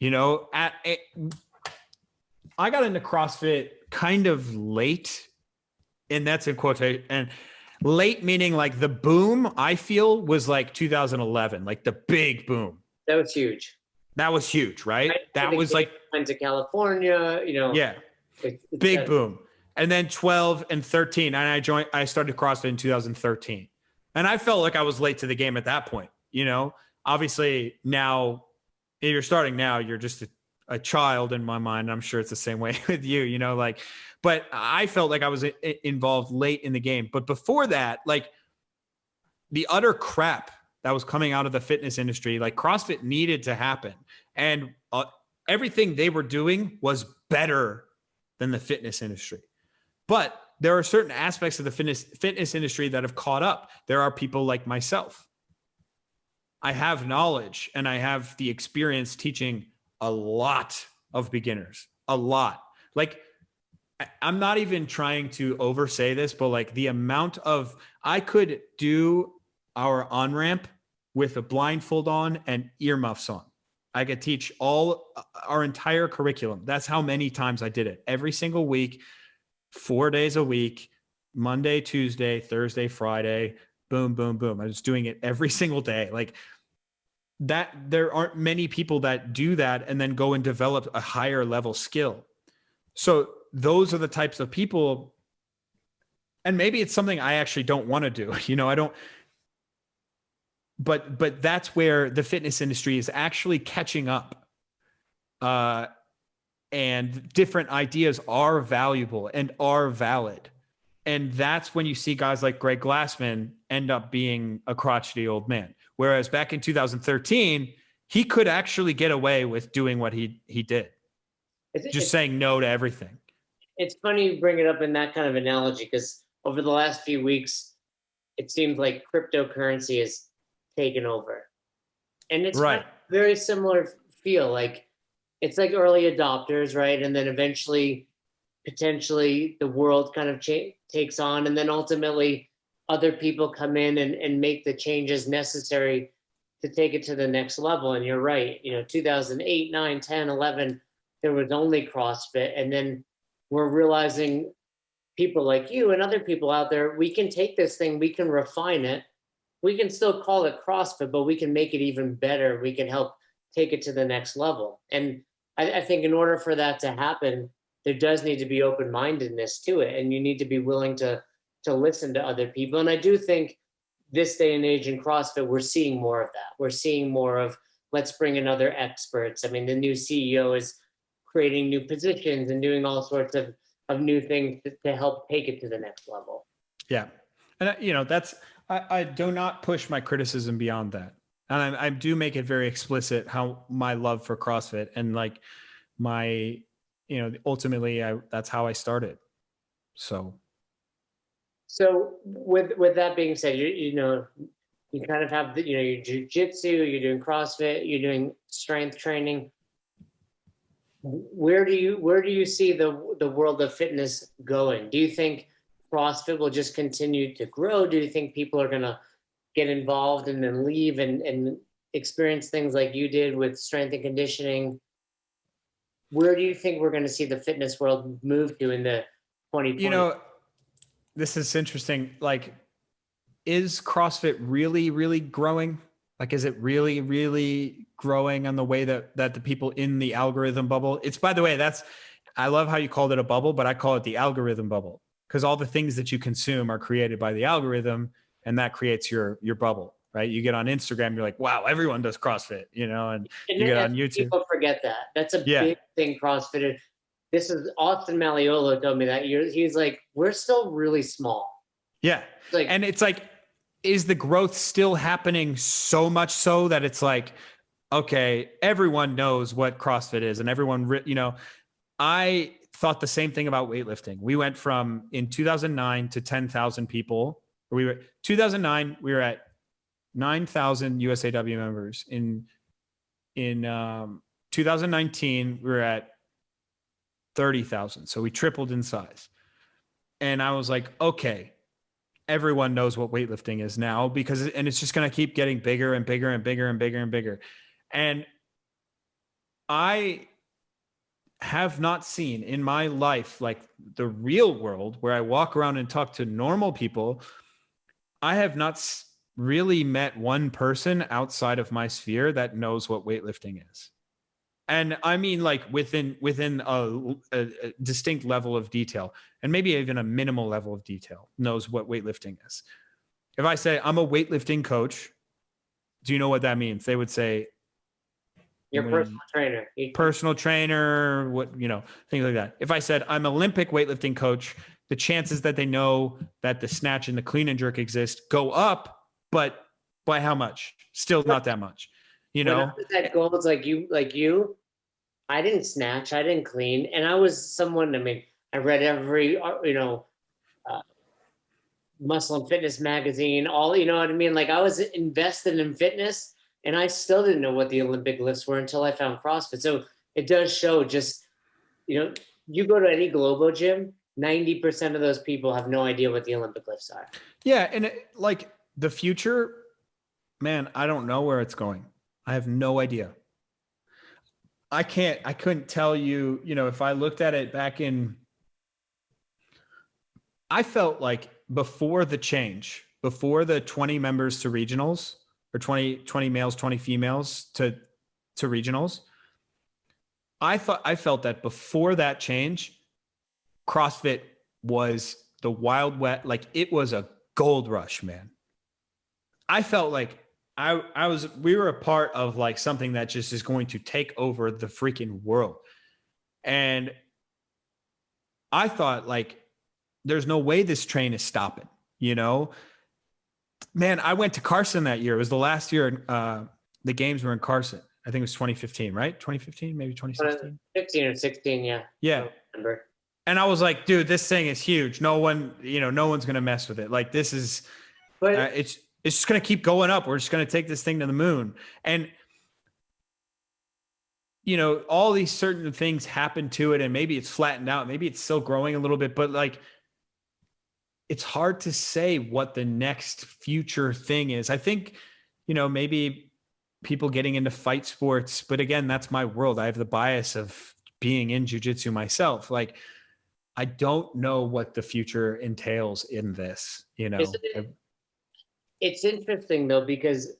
I got into CrossFit kind of late, and that's in quotation, and late meaning like the boom, I feel, was like 2011, like the big boom. That was huge. That was huge, right? That was like, went to California, yeah, big boom. And then 12 and 13, and I started CrossFit in 2013. And I felt like I was late to the game at that point. Obviously now, if you're starting now, you're just a child in my mind. I'm sure it's the same way with you, but I felt like I was involved late in the game. But before that, like the utter crap that was coming out of the fitness industry, like CrossFit needed to happen. And everything they were doing was better than the fitness industry. But there are certain aspects of the fitness industry that have caught up. There are people like myself. I have knowledge and I have the experience teaching a lot of beginners, a lot. Like, I'm not even trying to oversay this, but like the amount of, I could do our on-ramp with a blindfold on and earmuffs on. I could teach our entire curriculum. That's how many times I did it. Every single week, 4 days a week, Monday, Tuesday, Thursday, Friday, boom, boom, boom. I was doing it every single day. Like that, there aren't many people that do that and then go and develop a higher level skill. So those are the types of people. And maybe it's something I actually don't want to do. I don't, but that's where the fitness industry is actually catching up. And different ideas are valuable and are valid. And that's when you see guys like Greg Glassman end up being a crotchety old man. Whereas back in 2013, he could actually get away with doing what he did. Just saying no to everything. It's funny you bring it up in that kind of analogy, because over the last few weeks, it seems like cryptocurrency has taken over. And it's right. Very similar feel. Like, it's like early adopters, right? And then eventually, potentially, the world kind of takes on. And then ultimately, other people come in and make the changes necessary to take it to the next level. And you're right. 2008, 9, 10, 11, there was only CrossFit. And then we're realizing, people like you and other people out there, we can take this thing, we can refine it. We can still call it CrossFit, but we can make it even better. We can help take it to the next level. And I think in order for that to happen, there does need to be open-mindedness to it. And you need to be willing to listen to other people. And I do think this day and age in CrossFit, we're seeing more of that. We're seeing more of, let's bring in other experts. I mean, the new CEO is creating new positions and doing all sorts of new things to help take it to the next level. Yeah. And I do not push my criticism beyond that. And I do make it very explicit how my love for CrossFit and like my, ultimately that's how I started. So with that being said, you kind of have your jiu-jitsu, you're doing CrossFit, you're doing strength training. Where do you see the world of fitness going? Do you think CrossFit will just continue to grow? Do you think people are gonna get involved and then leave and experience things like you did with strength and conditioning? Where do you think we're gonna see the fitness world move to in the 2020? This is interesting. Like, is CrossFit really, really growing? Like, is it really, really growing on the way that the people in the algorithm bubble? It's, by the way, I love how you called it a bubble, but I call it the algorithm bubble, because all the things that you consume are created by the algorithm, and that creates your bubble, right? You get on Instagram, you're like, wow, everyone does CrossFit, and you get on YouTube. People forget that. That's a big thing, CrossFit. This is Austin Maliolo told me that. He's like, we're still really small. Yeah. And it's like, is the growth still happening so much so that it's like, okay, everyone knows what CrossFit is, and everyone, I thought the same thing about weightlifting. We went from in 2009 to 10,000 people. 2009, we were at 9,000 USAW members. In 2019, we were at 30,000. So we tripled in size. And I was like, okay, everyone knows what weightlifting is now, and it's just going to keep getting bigger and bigger and bigger and bigger and bigger. And I have not seen in my life, like the real world where I walk around and talk to normal people, I have not really met one person outside of my sphere that knows what weightlifting is. And I mean, like within a distinct level of detail, and maybe even a minimal level of detail, knows what weightlifting is. If I say I'm a weightlifting coach, do you know what that means? They would say, your personal trainer. Personal trainer, things like that. If I said I'm an Olympic weightlifting coach, the chances that they know that the snatch and the clean and jerk exist go up, but by how much? Still not that much. When I was at goals like you, I didn't snatch, I didn't clean, and I was someone. I mean, I read every muscle and fitness magazine. All what I mean. Like I was invested in fitness, and I still didn't know what the Olympic lifts were until I found CrossFit. So it does show. Just you go to any Globo gym, 90% of those people have no idea what the Olympic lifts are. Yeah, and like the future, man, I don't know where it's going. I have no idea. I couldn't tell you, if I looked at it back in, I felt like before the change, before the 20 members to regionals, or 20 males, 20 females to regionals, I felt that before that change, CrossFit was the Wild West. Like it was a gold rush, man. I felt like we were a part of like something that just is going to take over the freaking world. And I thought like, there's no way this train is stopping, man. I went to Carson that year. It was the last year. The games were in Carson. I think it was 2015, right? 2015, maybe 2016, 15 or 16. Yeah. Yeah. I remember. And I was like, dude, this thing is huge. No one, no one's going to mess with it. Like this is, it's just going to keep going up. We're just going to take this thing to the moon. And, all these certain things happen to it, and maybe it's flattened out. Maybe it's still growing a little bit, but like, it's hard to say what the next future thing is. I think, maybe people getting into fight sports, but again, that's my world. I have the bias of being in jiu-jitsu myself. Like, I don't know what the future entails in this, It's interesting though, because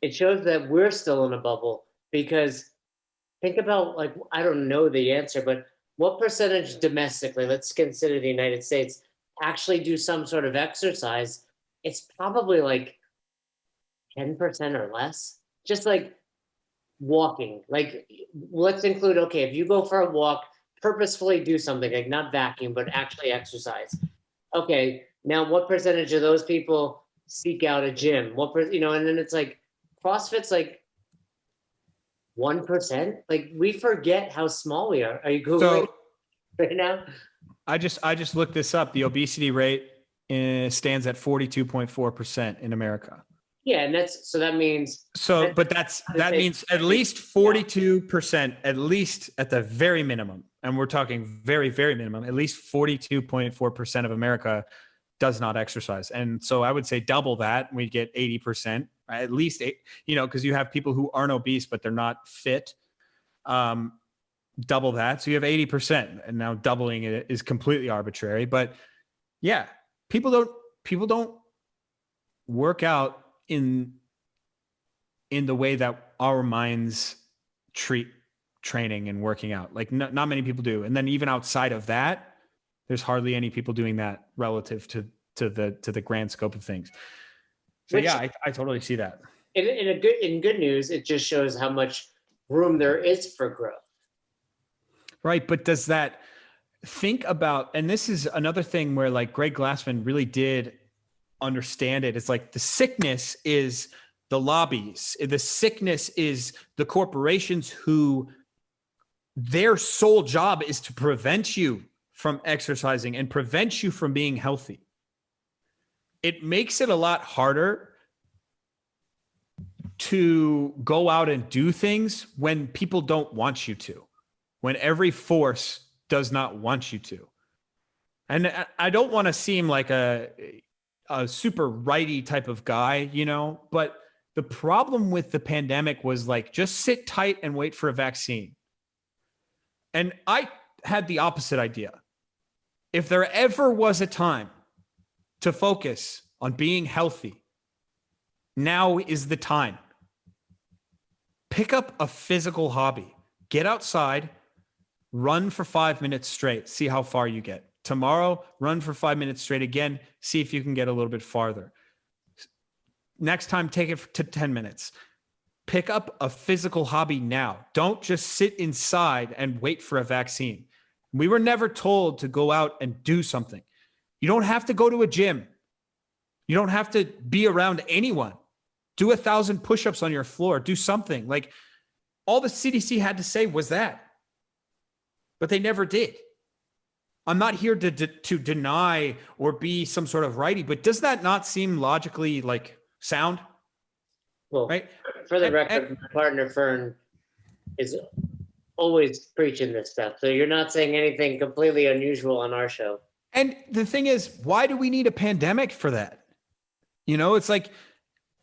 it shows that we're still in a bubble. Because think about, like, I don't know the answer, but what percentage domestically, let's consider the United States, actually do some sort of exercise? It's probably like 10% or less. Just like walking. Like, let's include, okay, if you go for a walk, purposefully do something, like not vacuum, but actually exercise. Okay, now what percentage of those people seek out a gym? And then it's like CrossFit's like 1%. Like we forget how small we are. Are you Googling right now? I just looked this up. The obesity rate stands at 42.4% in America. Yeah, and that means that means at least 42%, at least at the very minimum, and we're talking very, very minimum, at least 42.4% of America does not exercise. And so I would say double that, we get 80%, right? At least because you have people who aren't obese, but they're not fit. Double that. So you have 80%, and now doubling it is completely arbitrary. But yeah, people don't work out in the way that our minds treat training and working out. Like not many people do. And then even outside of that, there's hardly any people doing that relative to the grand scope of things. So I totally see that. In good news, it just shows how much room there is for growth. Right. But does that think about, and this is another thing where like Greg Glassman really did understand it. It's like the sickness is the lobbies. The sickness is the corporations who their sole job is to prevent you from exercising and prevent you from being healthy. It makes it a lot harder to go out and do things when people don't want you to, when every force does not want you to. And I don't want to seem like a super righty type of guy, but the problem with the pandemic was like, just sit tight and wait for a vaccine. And I had the opposite idea. If there ever was a time to focus on being healthy, now is the time. Pick up a physical hobby. Get outside, run for 5 minutes straight, see how far you get. Tomorrow, run for 5 minutes straight again, see if you can get a little bit farther. Next time, take it to 10 minutes. Pick up a physical hobby now. Don't just sit inside and wait for a vaccine. We were never told to go out and do something. You don't have to go to a gym. You don't have to be around anyone. Do 1,000 push-ups on your floor. Do something. Like, all the CDC had to say was that. But they never did. I'm not here to deny or be some sort of righty, but does that not seem logically like sound? Well, right? For the record, my partner Fern is always preaching this stuff. So you're not saying anything completely unusual on our show. And the thing is, why do we need a pandemic for that? It's like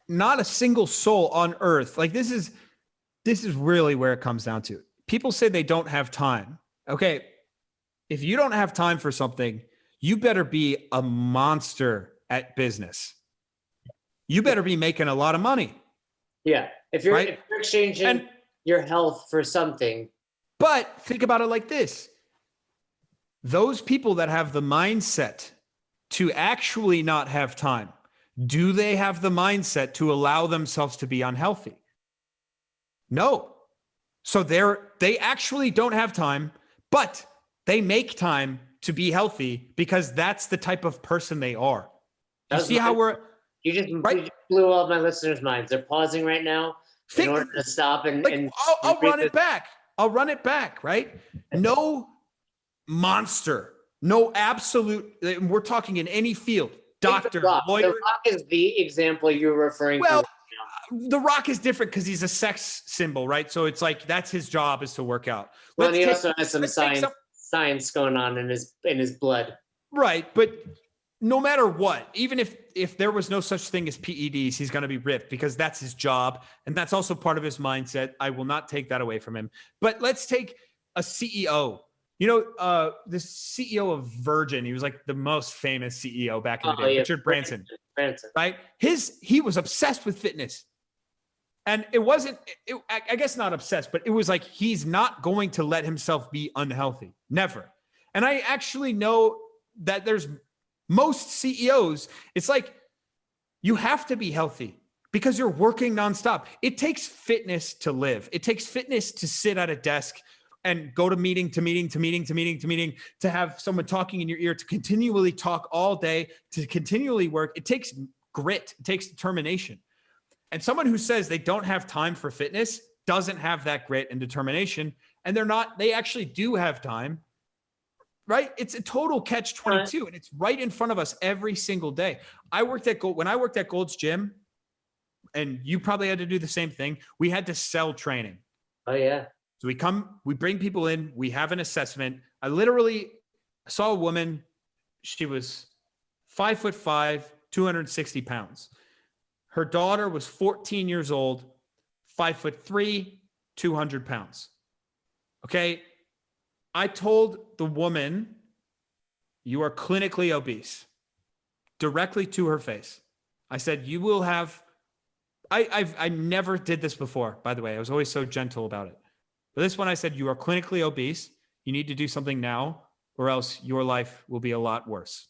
not a single soul on earth. Like this is really where it comes down to. People say they don't have time. Okay. If you don't have time for something, you better be a monster at business. You better be making a lot of money. Yeah. If you're exchanging your health for something. But think about it like this. Those people that have the mindset to actually not have time, do they have the mindset to allow themselves to be unhealthy? No. So they actually don't have time, but they make time to be healthy because that's the type of person they are. You see how you just blew all my listeners' minds. They're pausing right now in order to stop and I'll run it back. I'll run it back, right? No monster, no absolute, we're talking in any field, doctor, lawyer. The Rock is the example you're referring to. Well, The Rock is different because he's a sex symbol, right? So it's like, that's his job, is to work out. Well, and he also has some science going on in his blood. Right, but no matter what, even if there was no such thing as PEDs, he's going to be ripped because that's his job. And that's also part of his mindset. I will not take that away from him. But let's take a CEO. The CEO of Virgin, he was like the most famous CEO back in the day, Richard Branson. Right? He was obsessed with fitness. And I guess not obsessed, but it was like, he's not going to let himself be unhealthy. Never. And I actually know that there's most CEOs, it's like, you have to be healthy because you're working nonstop. It takes fitness to live. It takes fitness to sit at a desk and go to meeting to meeting to meeting to meeting to meeting, to have someone talking in your ear, to continually talk all day, to continually work. It takes grit. It takes determination. And someone who says they don't have time for fitness doesn't have that grit and determination. And they actually do have time, right? It's a total catch-22, and it's right in front of us every single day. When I worked at Gold's Gym, and you probably had to do the same thing, we had to sell training. Oh yeah. So we bring people in, we have an assessment. I literally saw a woman, she was 5'5", 260 pounds. Her daughter was 14 years old, 5'3", 200 pounds. Okay. I told the woman, you are clinically obese, directly to her face. I said, you will have, I never did this before, by the way. I was always so gentle about it. But this one, I said, you are clinically obese. You need to do something now, or else your life will be a lot worse.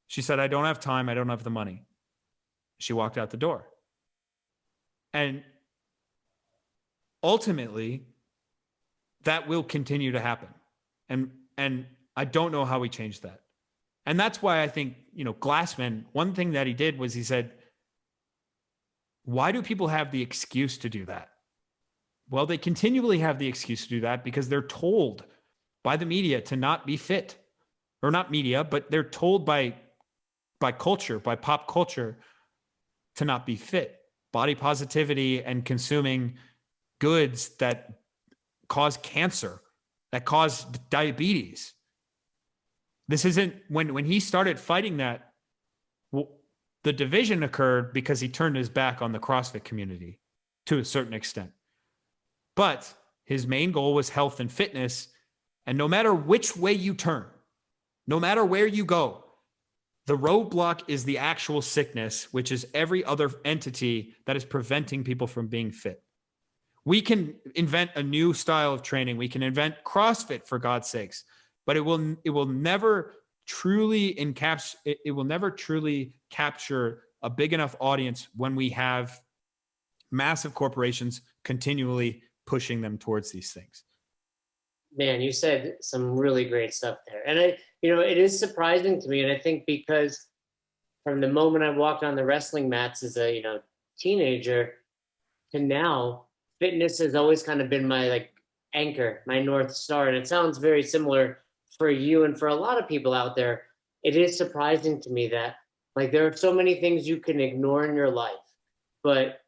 She said, I don't have time. I don't have the money. She walked out the door. And ultimately, that will continue to happen. And I don't know how we change that. And that's why I think, Glassman, one thing that he did was he said, why do people have the excuse to do that? Well, they continually have the excuse to do that because they're told by the media to not be fit. Or not media, but they're told by culture, by pop culture, to not be fit. Body positivity and consuming goods that cause cancer, that cause diabetes. This isn't, when he started fighting that, the division occurred because he turned his back on the CrossFit community to a certain extent. But his main goal was health and fitness. And no matter which way you turn, no matter where you go, the roadblock is the actual sickness, which is every other entity that is preventing people from being fit. We can invent a new style of training. We can invent CrossFit, for God's sakes, but it will never truly capture a big enough audience when we have massive corporations continually pushing them towards these things. Man, you said some really great stuff there. And it is surprising to me. And I think because from the moment I walked on the wrestling mats as a, teenager to now, fitness has always kind of been my anchor, my North Star. And it sounds very similar for you and for a lot of people out there. It is surprising to me that there are so many things you can ignore in your life, but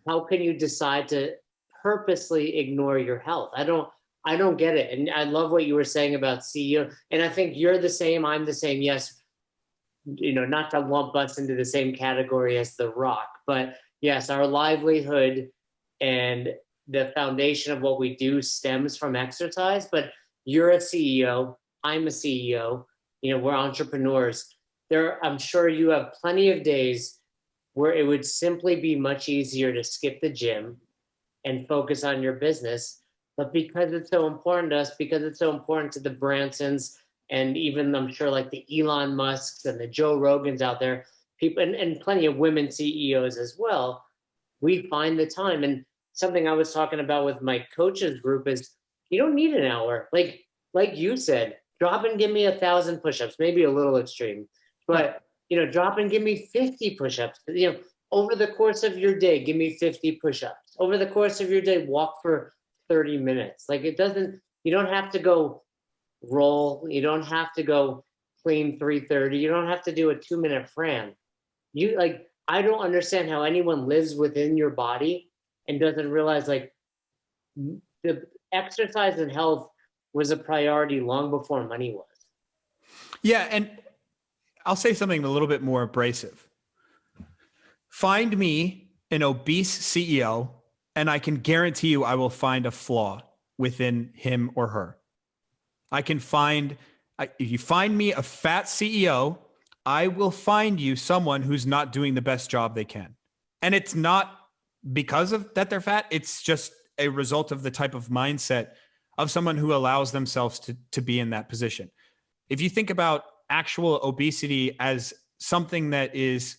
how can you decide to purposely ignore your health? I don't get it. And I love what you were saying about CEO. And I think you're the same. I'm the same. Yes. Not to lump us into the same category as The Rock, but yes, our livelihood and the foundation of what we do stems from exercise. But you're a CEO. I'm a CEO. We're entrepreneurs. I'm sure you have plenty of days where it would simply be much easier to skip the gym and focus on your business. But because it's so important to us, because it's so important to the Bransons, and even I'm sure the Elon Musks and the Joe Rogans out there, people and plenty of women CEOs as well, we find the time. And something I was talking about with my coaches group is you don't need an hour. Like you said, drop and give me 1,000 push-ups, maybe a little extreme, but drop and give me 50 push-ups. Over the course of your day, give me 50 push-ups. Over the course of your day, walk for 30 minutes. You don't have to go roll. You don't have to go clean 330. You don't have to do a 2-minute Fran. I don't understand how anyone lives within your body and doesn't realize the exercise and health was a priority long before money was. Yeah. And I'll say something a little bit more abrasive. Find me an obese CEO, and I can guarantee you I will find a flaw within him or her. If you find me a fat CEO, I will find you someone who's not doing the best job they can. And it's not because of that they're fat. It's just a result of the type of mindset of someone who allows themselves to be in that position. If you think about actual obesity as something that is,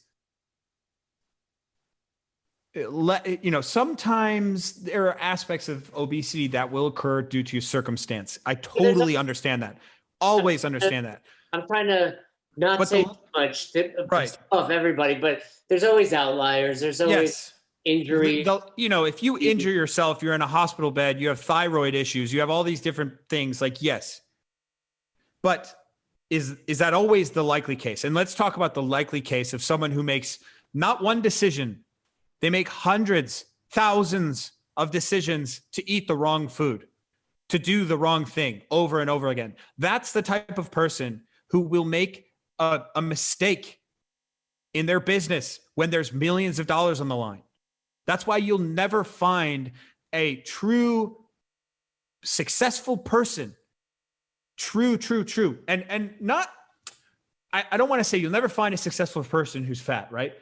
sometimes there are aspects of obesity that will occur due to circumstance. I totally understand that. Always understand that. I'm trying to not But say too much to right. piss off everybody, but there's always outliers. There's always Yes. injuries. You know, if you injure yourself, you're in a hospital bed, you have thyroid issues, you have all these different things, like, yes. But is that always the likely case? And let's talk about the likely case of someone who makes not one decision. They make hundreds, thousands of decisions to eat the wrong food, to do the wrong thing over and over again. That's the type of person who will make a mistake in their business when there's millions of dollars on the line. That's why you'll never find a true successful person. True. And not, I don't want to say you'll never find a successful person who's fat, right?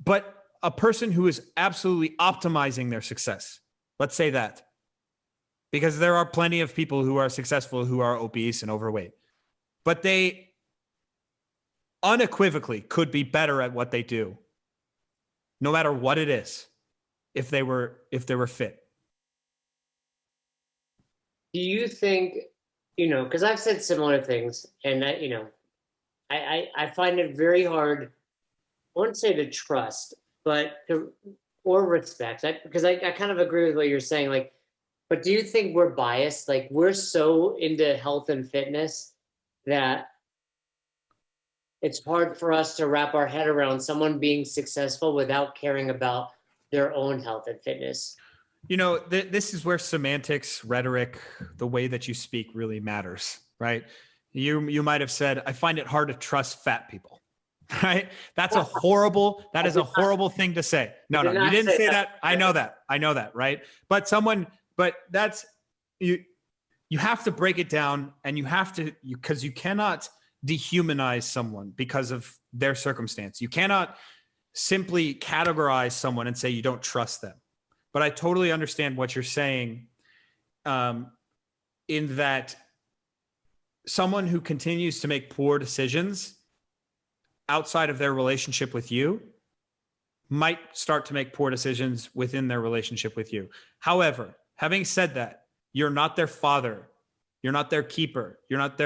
But a person who is absolutely optimizing their success. Let's say that. Because there are plenty of people who are successful who are obese and overweight. But they unequivocally could be better at what they do, no matter what it is, if they were fit. Do you think, because I've said similar things, and I find it very hard, I wouldn't say to trust, but or respect, because I kind of agree with what you're saying. Like, but do you think we're biased? Like, we're so into health and fitness that it's hard for us to wrap our head around someone being successful without caring about their own health and fitness. This is where semantics, rhetoric, the way that you speak really matters, right? You might have said, I find it hard to trust fat people, right? That is a horrible thing to say. No, you didn't say that. I know that, right? But that's, you have to break it down, and because you cannot dehumanize someone because of their circumstance. You cannot simply categorize someone and say you don't trust them. But I totally understand what you're saying, in that someone who continues to make poor decisions outside of their relationship with you might start to make poor decisions within their relationship with you. However, having said that, you're not their father. You're not their keeper. You're not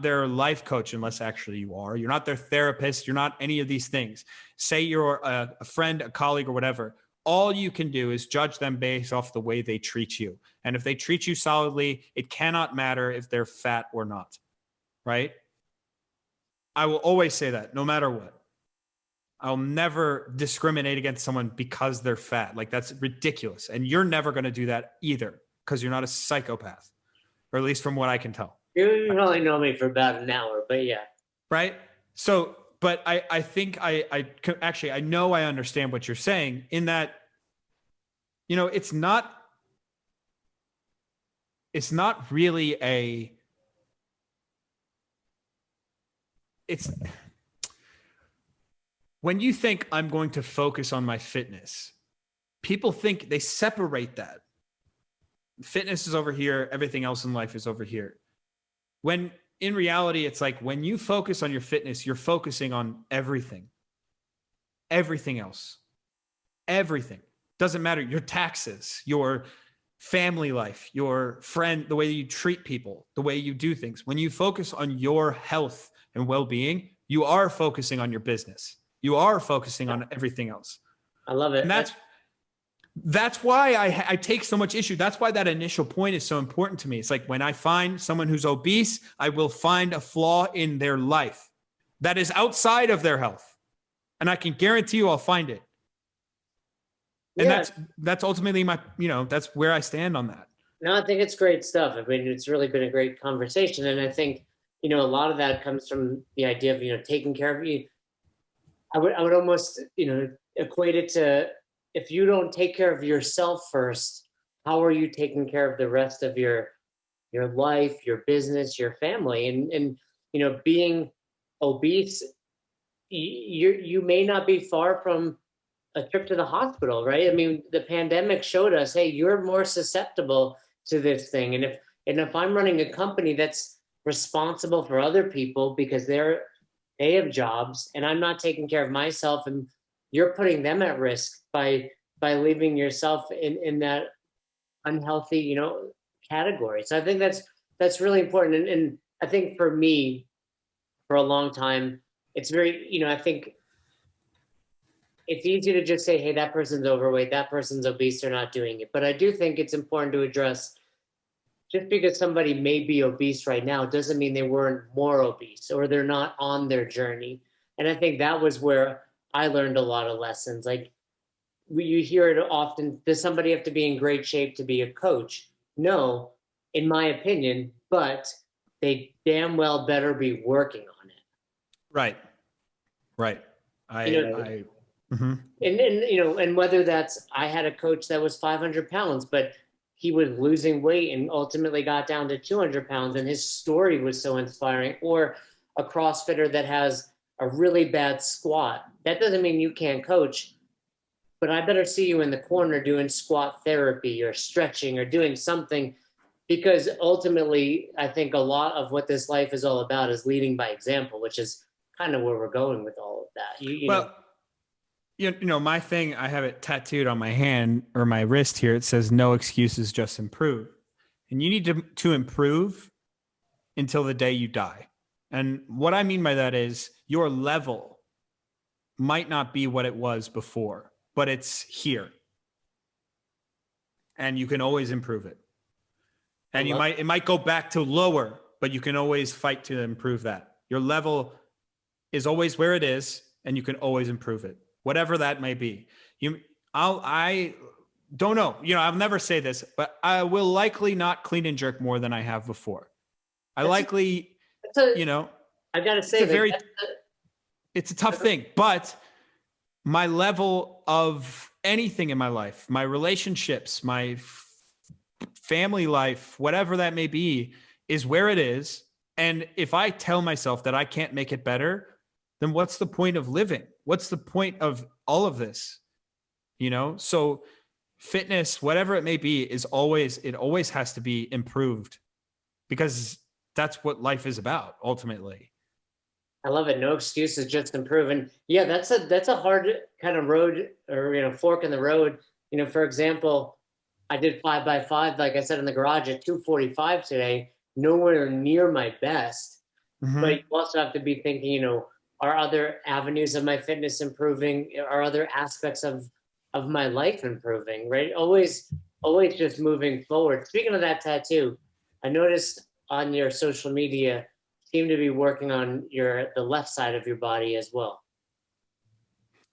their life coach, unless actually you are. You're not their therapist. You're not any of these things. Say you're a friend, a colleague, or whatever. All you can do is judge them based off the way they treat you. And if they treat you solidly, it cannot matter if they're fat or not, right? I will always say that, no matter what. I'll never discriminate against someone because they're fat. Like, that's ridiculous. And you're never going to do that either, because you're not a psychopath, or at least from what I can tell. You only know me for about an hour, but yeah. Right? So, but I think I know I understand what you're saying, in that, it's not really when you think I'm going to focus on my fitness, people think they separate that. Fitness is over here. Everything else in life is over here. When in reality, it's like, when you focus on your fitness, you're focusing on everything else, everything. Doesn't matter. Your taxes, your family life, your friend, the way you treat people, the way you do things. When you focus on your health and well-being, you are focusing on your business. You are focusing on everything else. I love it. And that's why I take so much issue. That's why that initial point is so important to me. It's like, when I find someone who's obese, I will find a flaw in their life that is outside of their health. And I can guarantee you I'll find it. And that's ultimately that's where I stand on that. No, I think it's great stuff. I mean, it's really been a great conversation. And I think, a lot of that comes from the idea of, taking care of you. I would almost, equate it to, if you don't take care of yourself first, how are you taking care of the rest of your life, your business, your family? And being obese, you may not be far from a trip to the hospital, right? I mean, the pandemic showed us, hey, you're more susceptible to this thing. And if I'm running a company that's responsible for other people because they have jobs, and I'm not taking care of myself, and you're putting them at risk by leaving yourself in that unhealthy, category. So I think that's really important. And I think for me, for a long time. It's very, I think it's easy to just say, hey, that person's overweight, that person's obese, they're not doing it. But I do think it's important to address, just because somebody may be obese right now doesn't mean they weren't more obese or they're not on their journey. And I think that was where I learned a lot of lessons. Like, you hear it often, does somebody have to be in great shape to be a coach? No, in my opinion, but they damn well better be working on it. Right. Right. And and whether that's, I had a coach that was 500 pounds, but he was losing weight and ultimately got down to 200 pounds, and his story was so inspiring. Or a CrossFitter that has a really bad squat. That doesn't mean you can't coach, but I better see you in the corner doing squat therapy or stretching or doing something, because ultimately I think a lot of what this life is all about is leading by example, which is kind of where we're going with all of that. My thing, I have it tattooed on my hand or my wrist here. It says, no excuses, just improve. And you need to improve until the day you die. And what I mean by that is your level might not be what it was before, but it's here. And you can always improve it. And it might go back to lower, but you can always fight to improve that. Your level is always where it is, and you can always improve it, whatever that may be. I don't know. I'll never say this, but I will likely not clean and jerk more than I have before. I got to say, it's a tough thing, but my level of anything in my life, my relationships, my family life, whatever that may be, is where it is. And if I tell myself that I can't make it better, then what's the point of living? What's the point of all of this? So fitness, whatever it may be, it always has to be improved, because that's what life is about ultimately. I love it. No excuses, just improve. And yeah, that's a hard kind of road, or, fork in the road. For example, I did 5x5, like I said, in the garage at 245 today, nowhere near my best. Mm-hmm. But you also have to be thinking, are other avenues of my fitness improving? Are other aspects of my life improving, right? Always just moving forward. Speaking of that tattoo, I noticed on your social media, seem to be working on the left side of your body as well.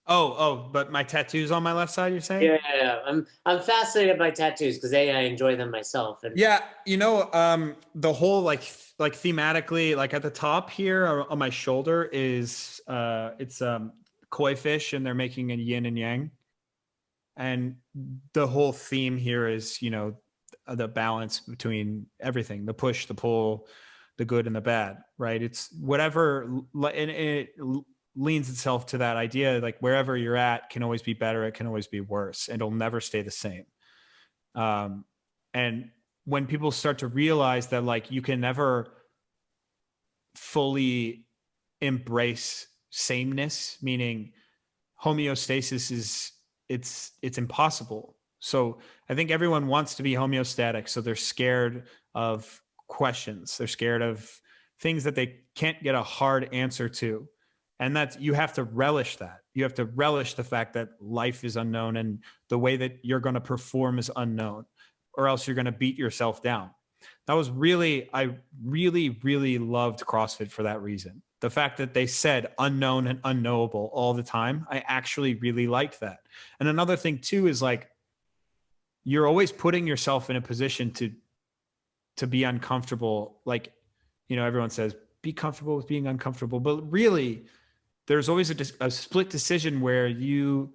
Oh, but my tattoo's on my left side, you're saying? Yeah. I'm fascinated by tattoos because I enjoy them myself. And yeah, the whole like thematically, like at the top here on my shoulder is it's koi fish, and they're making a yin and yang. And the whole theme here is, the balance between everything, the push, the pull, the good and the bad, right? It's whatever, and it leans itself to that idea, like wherever you're at can always be better, it can always be worse, and it'll never stay the same. And when people start to realize that, like, you can never fully embrace sameness, meaning homeostasis it's impossible. So I think everyone wants to be homeostatic, so they're scared of questions. They're scared of things that they can't get a hard answer to. And that's, you have to relish that. You have to relish the fact that life is unknown and the way that you're going to perform is unknown, or else you're going to beat yourself down. I really loved CrossFit for that reason. The fact that they said unknown and unknowable all the time, I actually really liked that. And another thing too is, like, you're always putting yourself in a position to be uncomfortable. Like, everyone says, be comfortable with being uncomfortable, but really there's always a split decision where you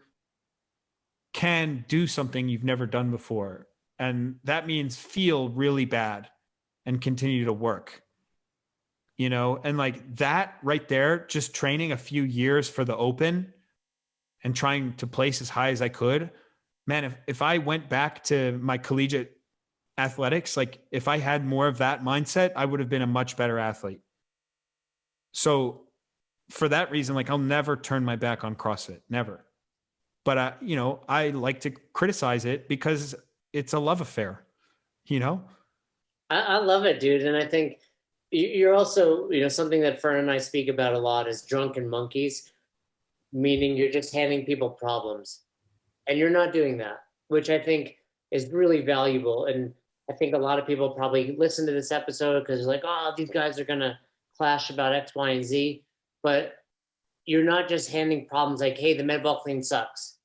can do something you've never done before. And that means feel really bad and continue to work, and like that right there, just training a few years for the open and trying to place as high as I could, man, if I went back to my collegiate athletics, like if I had more of that mindset, I would have been a much better athlete. So for that reason, like, I'll never turn my back on CrossFit, never. But I like to criticize it because it's a love affair, I love it, dude. And I think you're also, something that Fern and I speak about a lot is drunken monkeys, meaning you're just handing people problems. And you're not doing that, which I think is really valuable. And I think a lot of people probably listen to this episode because they're like, oh, these guys are going to clash about X, Y, and Z. But you're not just handing problems like, hey, the med ball clean sucks.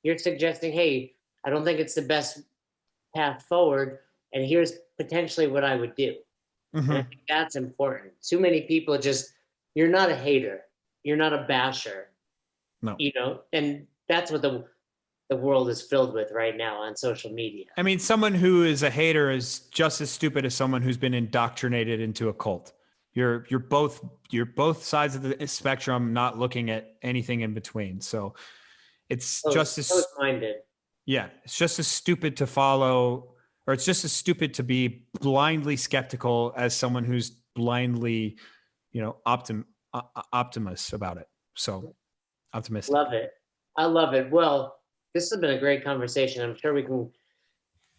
You're suggesting, hey, I don't think it's the best path forward, and here's potentially what I would do. Mm-hmm. And I think that's important. Too many people you're not a hater. You're not a basher. No. And that's what the world is filled with right now on social media. I mean, someone who is a hater is just as stupid as someone who's been indoctrinated into a cult. You're both sides of the spectrum, not looking at anything in between. So it's just as close-minded. Yeah, it's just as stupid to follow, or it's just as stupid to be blindly skeptical as someone who's blindly, optimistic about it. So optimistic. Love it. I love it. Well, this has been a great conversation. I'm sure we can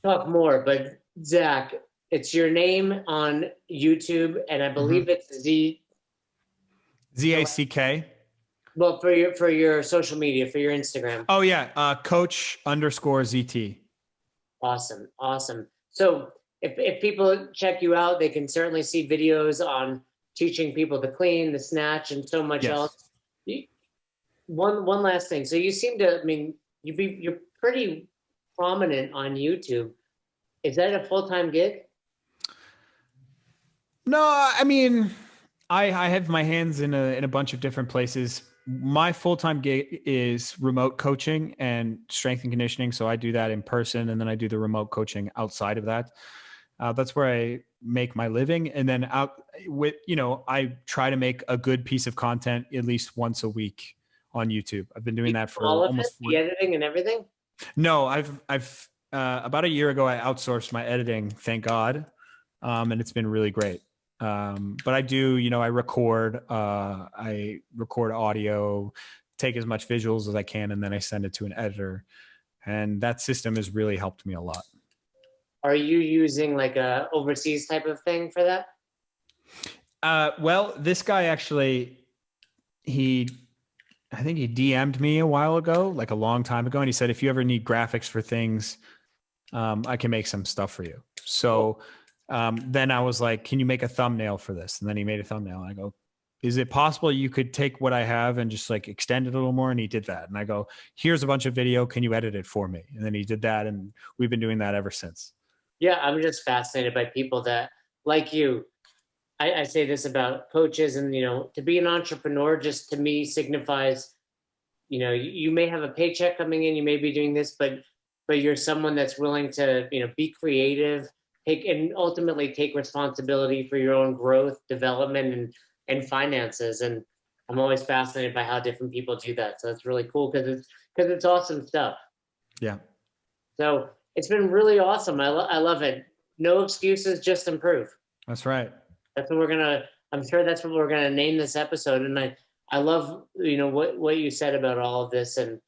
talk more, but Zack, it's your name on YouTube, and I believe it's Zack. Well, for your social media, for your Instagram. Oh yeah, Coach_ZT. Awesome. So if people check you out, they can certainly see videos on teaching people to clean, the snatch, and so much else. One last thing. So you seem to, you're pretty prominent on YouTube. Is that a full-time gig? No, I mean, I have my hands in a bunch of different places. My full-time gig is remote coaching and strength and conditioning. So I do that in person, and then I do the remote coaching outside of that. That's where I make my living. And then I try to make a good piece of content at least once a week on YouTube. I've been doing that for almost the editing and everything. No, I've about a year ago, I outsourced my editing, thank God. And it's been really great. But I do, I record audio, take as much visuals as I can, and then I send it to an editor. And that system has really helped me a lot. Are you using like a overseas type of thing for that? Well, this guy actually, I think he DM'd me a while ago, like a long time ago. And he said, if you ever need graphics for things, I can make some stuff for you. So then I was like, can you make a thumbnail for this? And then he made a thumbnail. And I go, is it possible you could take what I have and just like extend it a little more? And he did that. And I go, here's a bunch of video. Can you edit it for me? And then he did that. And we've been doing that ever since. Yeah, I'm just fascinated by people that, like you, I say this about coaches, and, to be an entrepreneur just to me signifies, you may have a paycheck coming in, you may be doing this, but you're someone that's willing to, be creative, and ultimately take responsibility for your own growth, development, and finances. And I'm always fascinated by how different people do that. So it's really cool because it's awesome stuff. Yeah. So it's been really awesome. I love it. No excuses, just improve. That's right. That's what I'm sure that's what we're going to name this episode. And I love, what you said about all of this. And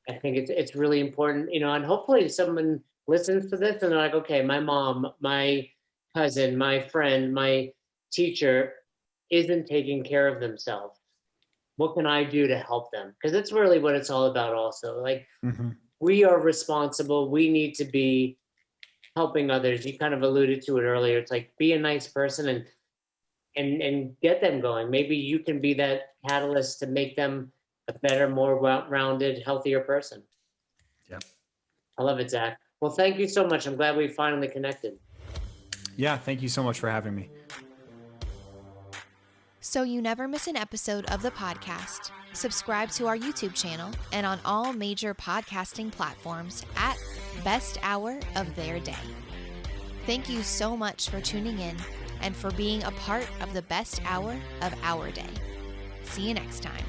I think it's really important, and hopefully someone listens to this and they're like, okay, my mom, my cousin, my friend, my teacher isn't taking care of themselves. What can I do to help them? Because that's really what it's all about also. Like, we are responsible. We need to be helping others. You kind of alluded to it earlier. It's like, be a nice person and get them going. Maybe you can be that catalyst to make them a better, more well-rounded, healthier person. Yeah. I love it, Zack. Well, thank you so much. I'm glad we finally connected. Yeah, thank you so much for having me. So you never miss an episode of the podcast, subscribe to our YouTube channel and on all major podcasting platforms at Best Hour of Their Day. Thank you so much for tuning in and for being a part of the best hour of our day. See you next time.